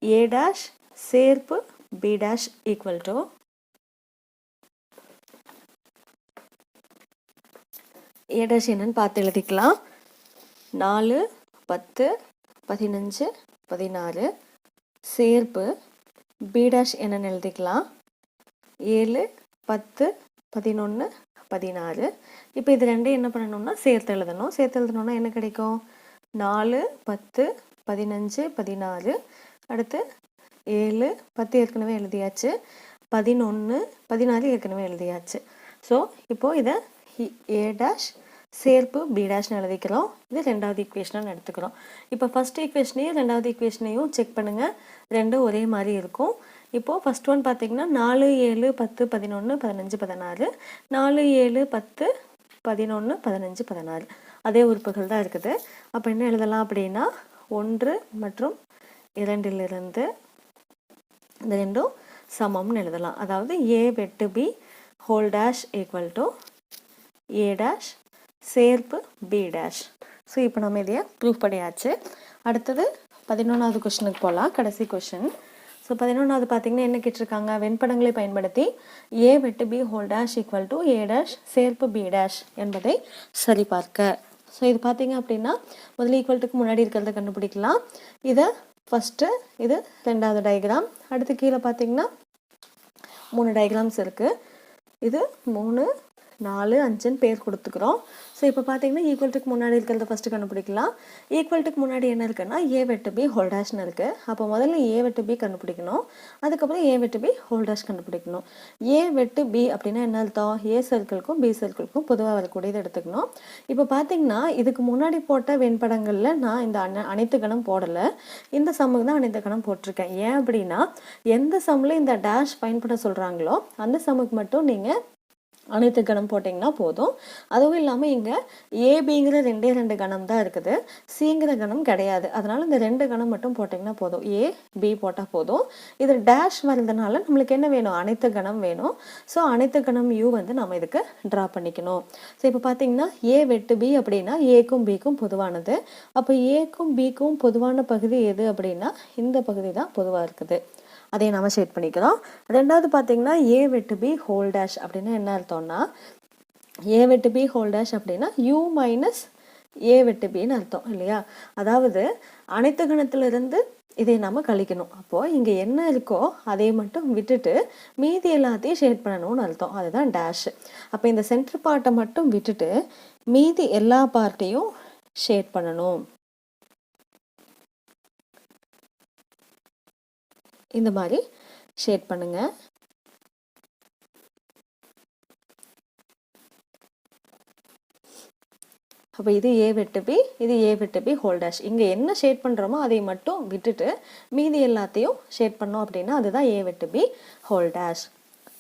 ஏ டேஷ் சேர்ப்பு B dash equal to A dash என்னன்னு பார்த்து எழுதிக்கலாம். 4 10 15 16 சேர்ப்பு பி டேஷ் என்னன்னு எழுதிக்கலாம். 7 10 11 16. இப்போ இது ரெண்டையும் என்ன பண்ணணும்னா சேர்த்து எழுதணும். சேர்த்து எழுதணும்னா என்ன கிடைக்கும், 4 10 15 16 அடுத்து 7 10 ஏற்கனவே எழுதியாச்சு, 11 16 ஏற்கனவே எழுதியாச்சு. ஸோ இப்போது இதை ஏ டேஷ் சேர்ப்பு பி டேஷ்னு எழுதிக்கிறோம். இது ரெண்டாவது ஈக்குவேஷனாக எடுத்துக்கிறோம். இப்போ ஃபஸ்ட் ஈக்குவேஷனையும் ரெண்டாவது ஈக்குவேஷனையும் செக் பண்ணுங்கள், ரெண்டும் ஒரே மாதிரி இருக்கும். இப்போது ஃபஸ்ட் ஒன் பார்த்தீங்கன்னா 4 7 10 11 15 16 4 7 10 11 15 16 அதே உறுப்புகள் தான் இருக்குது. அப்போ என்ன எழுதலாம் அப்படின்னா 1 மற்றும் 2லிருந்து இந்த ரெண்டும் சமம்னு எழுதலாம். அதாவது ஏ வெட்டு B whole dash equal to A dash சேர்ப்பு பி டேஷ். ஸோ இப்போ நம்ம இதையே ப்ரூவ் பண்ணியாச்சு. அடுத்தது 11வது கொஷனுக்கு போகலாம், கடைசி கொஷின். ஸோ 11வது பார்த்தீங்கன்னா என்ன கேட்டிருக்காங்க, வெண்படங்களை பயன்படுத்தி ஏ வெட்டு B whole dash equal to A dash சேர்ப்பு பி டேஷ் என்பதை சரிபார்க்க. ஸோ இது பார்த்தீங்க அப்படின்னா முதல்ல ஈக்குவல்ட்டுக்கு முன்னாடி இருக்கிறத கண்டுபிடிக்கலாம். இதை ஃபஸ்ட்டு இது ரெண்டாவது டயக்ராம். அடுத்து கீழே பார்த்தீங்கன்னா 3 டயக்ராம்ஸ் இருக்குது. இது 3 4 5ன்னு பேர் கொடுத்துக்கிறோம். ஸோ இப்போ பார்த்தீங்கன்னா ஈக்குவல்ட்டுக்கு முன்னாடி இருக்கிறத ஃபஸ்ட்டு கண்டுபிடிக்கலாம். ஈக்குவல்ட்டுக்கு முன்னாடி என்ன இருக்குன்னா ஏ வெட்டு பி ஹோல் டேஷ்னு இருக்குது. அப்போ முதல்ல ஏ வெட்டு பி கண்டுபிடிக்கணும், அதுக்கப்புறம் ஏ வெட்டு பி ஹோல் டேஷ் கண்டுபிடிக்கணும். ஏ வெட்டு பி அப்படின்னா என்ன அர்த்தம், ஏ சர்க்கிளுக்கும் பி சர்க்கிளுக்கும் பொதுவாக வரக்கூடியதை எடுத்துக்கணும். இப்போ பார்த்தீங்கன்னா இதுக்கு முன்னாடி போட்ட வெண்படங்களில் நான் இந்த அனைத்து கணம் போடலை, இந்த சம்முக்கு தான் அனைத்து கணம் போட்டிருக்கேன். ஏன் அப்படின்னா எந்த சம்மில் இந்த டேஷ் பயன்பட சொல்கிறாங்களோ அந்த சம்முக்கு மட்டும் நீங்கள் அனைத்து கணம் போட்டிங்கன்னா போதும். அதுவும் இல்லாமல் இங்கே ஏபிங்கிற 2 கணம் தான் இருக்குது, சிங்கிற கணம் கிடையாது. அதனால் இந்த 2 கணம் மட்டும் போட்டிங்கன்னா போதும், ஏ பி போட்டால் போதும். இது டேஷ் வரதுனால நம்மளுக்கு என்ன வேணும், அனைத்து கணம் வேணும். ஸோ அனைத்து கணம் யூ வந்து நம்ம இதுக்கு ட்ரா பண்ணிக்கணும். ஸோ இப்போ பார்த்தீங்கன்னா ஏ வெட்டு பி அப்படின்னா ஏக்கும் பிக்கும் பொதுவானது. அப்போ ஏக்கும் பிக்கும் பொதுவான பகுதி எது அப்படின்னா இந்த பகுதி தான் பொதுவாக இருக்குது, அதை நம்ம ஷேட் பண்ணிக்கிறோம். ரெண்டாவது பார்த்தீங்கன்னா ஏ வெட்டு பி ஹோல் டேஷ் அப்படின்னா என்ன அர்த்தம்னா ஏ வெட்டு பி ஹோல் டேஷ் அப்படின்னா யூ மைனஸ் ஏ வெட்டு பின்னு அர்த்தம் இல்லையா? அதாவது அனைத்து கணத்திலிருந்து இதை நம்ம கழிக்கணும். அப்போது இங்கே என்ன இருக்கோ அதை மட்டும் விட்டுட்டு மீதி எல்லாத்தையும் ஷேட் பண்ணணும்னு அர்த்தம். அதுதான் டேஷ். அப்போ இந்த சென்டர் பார்ட்டை மட்டும் விட்டுட்டு மீதி எல்லா பார்ட்டையும் ஷேட் பண்ணணும். இந்த மாதிரி ஷேட் பண்ணுங்க. அப்போ இது ஏ வெட்டு பி, இது ஏ வெட்டு பி ஹோல் டேஷ். இங்கே என்ன ஷேட் பண்ணுறோமோ அதை மட்டும் விட்டுட்டு மீதி எல்லாத்தையும் ஷேட் பண்ணோம் அப்படின்னா அதுதான் ஏ வெட்டு பி ஹோல் டேஷ்.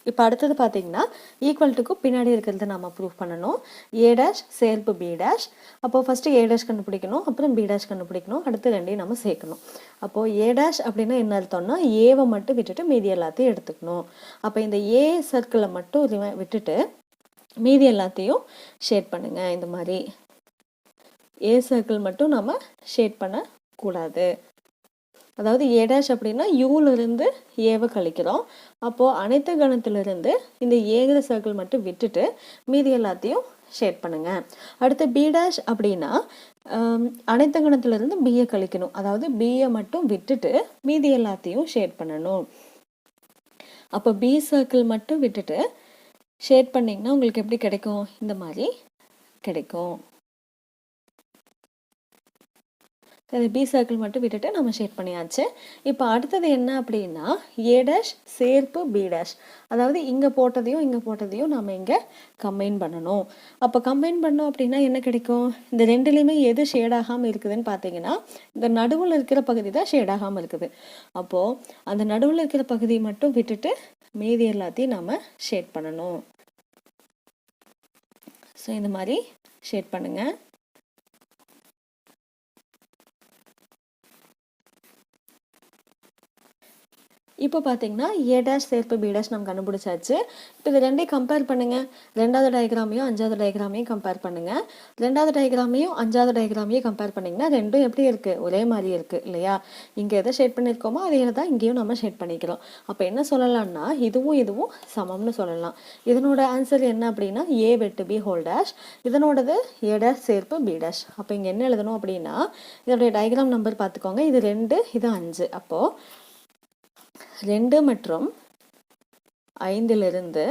இப்போ அடுத்தது பார்த்தீங்கன்னா ஈக்குவல்ட்டுக்கு பின்னாடி இருக்கிறத நம்ம ப்ரூவ் பண்ணணும். ஏ டேஷ் சேர்ப்பு பி டேஷ். அப்போது ஃபஸ்ட்டு ஏ டேஷ் கண்டுபிடிக்கணும், அப்புறம் பி டேஷ் கண்டுபிடிக்கணும், அடுத்து ரெண்டையும் நம்ம சேர்க்கணும். அப்போது ஏ டேஷ் அப்படின்னா என்ன அர்த்தம்னா ஏவை மட்டும் விட்டுட்டு மீதி எல்லாத்தையும் எடுத்துக்கணும். அப்போ இந்த ஏ சர்க்கிளை மட்டும் விட்டுட்டு மீதி எல்லாத்தையும் ஷேட் பண்ணுங்கள். இந்த மாதிரி ஏ சர்க்கிள் மட்டும் நம்ம ஷேட் பண்ணக்கூடாது. அதாவது ஏ டேஷ் அப்படின்னா யூலிருந்து ஏவை கழிக்கிறோம். அப்போது அனைத்து கணத்திலிருந்து இந்த ஏகிற சர்க்கிள் மட்டும் விட்டுட்டு மீதி எல்லாத்தையும் ஷேட் பண்ணுங்க. அடுத்து பி டேஷ் அப்படின்னா அனைத்து கணத்திலிருந்து பியை கழிக்கணும். அதாவது பியை மட்டும் விட்டுட்டு மீதி எல்லாத்தையும் ஷேட் பண்ணணும். அப்போ பி சர்க்கிள் மட்டும் விட்டுட்டு ஷேட் பண்ணிங்கன்னா உங்களுக்கு எப்படி கிடைக்கும்? இந்த மாதிரி கிடைக்கும். பி சர்க்கிள் மட்டும் விட்டுட்டு நம்ம ஷேட் பண்ணியாச்சு. இப்போ அடுத்தது என்ன அப்படின்னா ஏ டேஷ் சேர்ப்பு பி டேஷ். அதாவது இங்கே போட்டதையும் நம்ம இங்கே கம்பைன் பண்ணணும். அப்போ கம்பைன் பண்ணோம் அப்படின்னா என்ன கிடைக்கும்? இந்த ரெண்டுலேயுமே எது ஷேடாகாமல் இருக்குதுன்னு பார்த்தீங்கன்னா இந்த நடுவில் இருக்கிற பகுதி தான் ஷேடாகாமல் இருக்குது. அப்போது அந்த நடுவில் இருக்கிற பகுதியை மட்டும் விட்டுட்டு மீதி எல்லாத்தையும் நம்ம ஷேட் பண்ணணும். ஸோ இந்த மாதிரி ஷேட் பண்ணுங்கள். இப்போ பார்த்தீங்கன்னா ஏ டேஷ் சேர்ப்பு பி டேஷ் நம்ம கண்டுபிடிச்சாச்சு. இப்போ இது ரெண்டையும் கம்பேர் பண்ணுங்கள். ரெண்டாவது டயக்ராமையும் அஞ்சாவது டயக்ராமையும் கம்பேர் பண்ணுங்கள். ரெண்டாவது டயக்ராமையும் அஞ்சாவது டயக்ராமையும் கம்பேர் பண்ணிங்கன்னா ரெண்டும் எப்படி இருக்குது? ஒரே மாதிரி இருக்குது இல்லையா? இங்கே எதை ஷேட் பண்ணியிருக்கோமோ அதே தான் இங்கேயும் நம்ம ஷேட் பண்ணிக்கிறோம். அப்போ என்ன சொல்லலாம்னா இதுவும் சமம்னு சொல்லலாம். இதனோட ஆன்சர் என்ன அப்படின்னா ஏ வெட்டு பி ஹோல் டேஷ். இதனோடது ஏ டேஷ் சேர்ப்பு பி டேஷ். அப்போ இங்கே என்ன எழுதணும் அப்படின்னா இதோடைய டயக்ராம் நம்பர் பார்த்துக்கோங்க. இது 2, இது 5. அப்போது 2 மற்றும் 5லிருந்து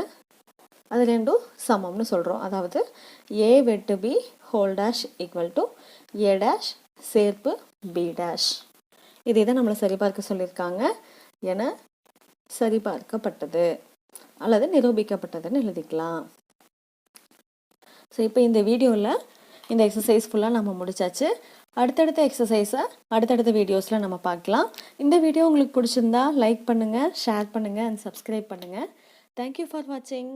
அது ரெண்டும் சமம்னு சொல்கிறோம். அதாவது ஏ வெட்டு B whole dash equal to A dash சேர்ப்பு பி டேஷ். இதை தான் நம்மளை சரிபார்க்க சொல்லியிருக்காங்க என சரிபார்க்கப்பட்டது அல்லது நிரூபிக்கப்பட்டதுன்னு எழுதிக்கலாம். ஸோ இப்போ இந்த வீடியோவில் இந்த எக்ஸசைஸ் ஃபுல்லாக நம்ம முடிச்சாச்சு. அடுத்தடுத்த எக்ஸசைஸை அடுத்தடுத்த வீடியோஸில் நம்ம பார்க்கலாம். இந்த வீடியோ உங்களுக்கு பிடிச்சிருந்தா லைக் பண்ணுங்கள், ஷேர் பண்ணுங்கள் அண்ட் சப்ஸ்கிரைப் பண்ணுங்கள். தேங்க்யூ ஃபார் வாட்சிங்.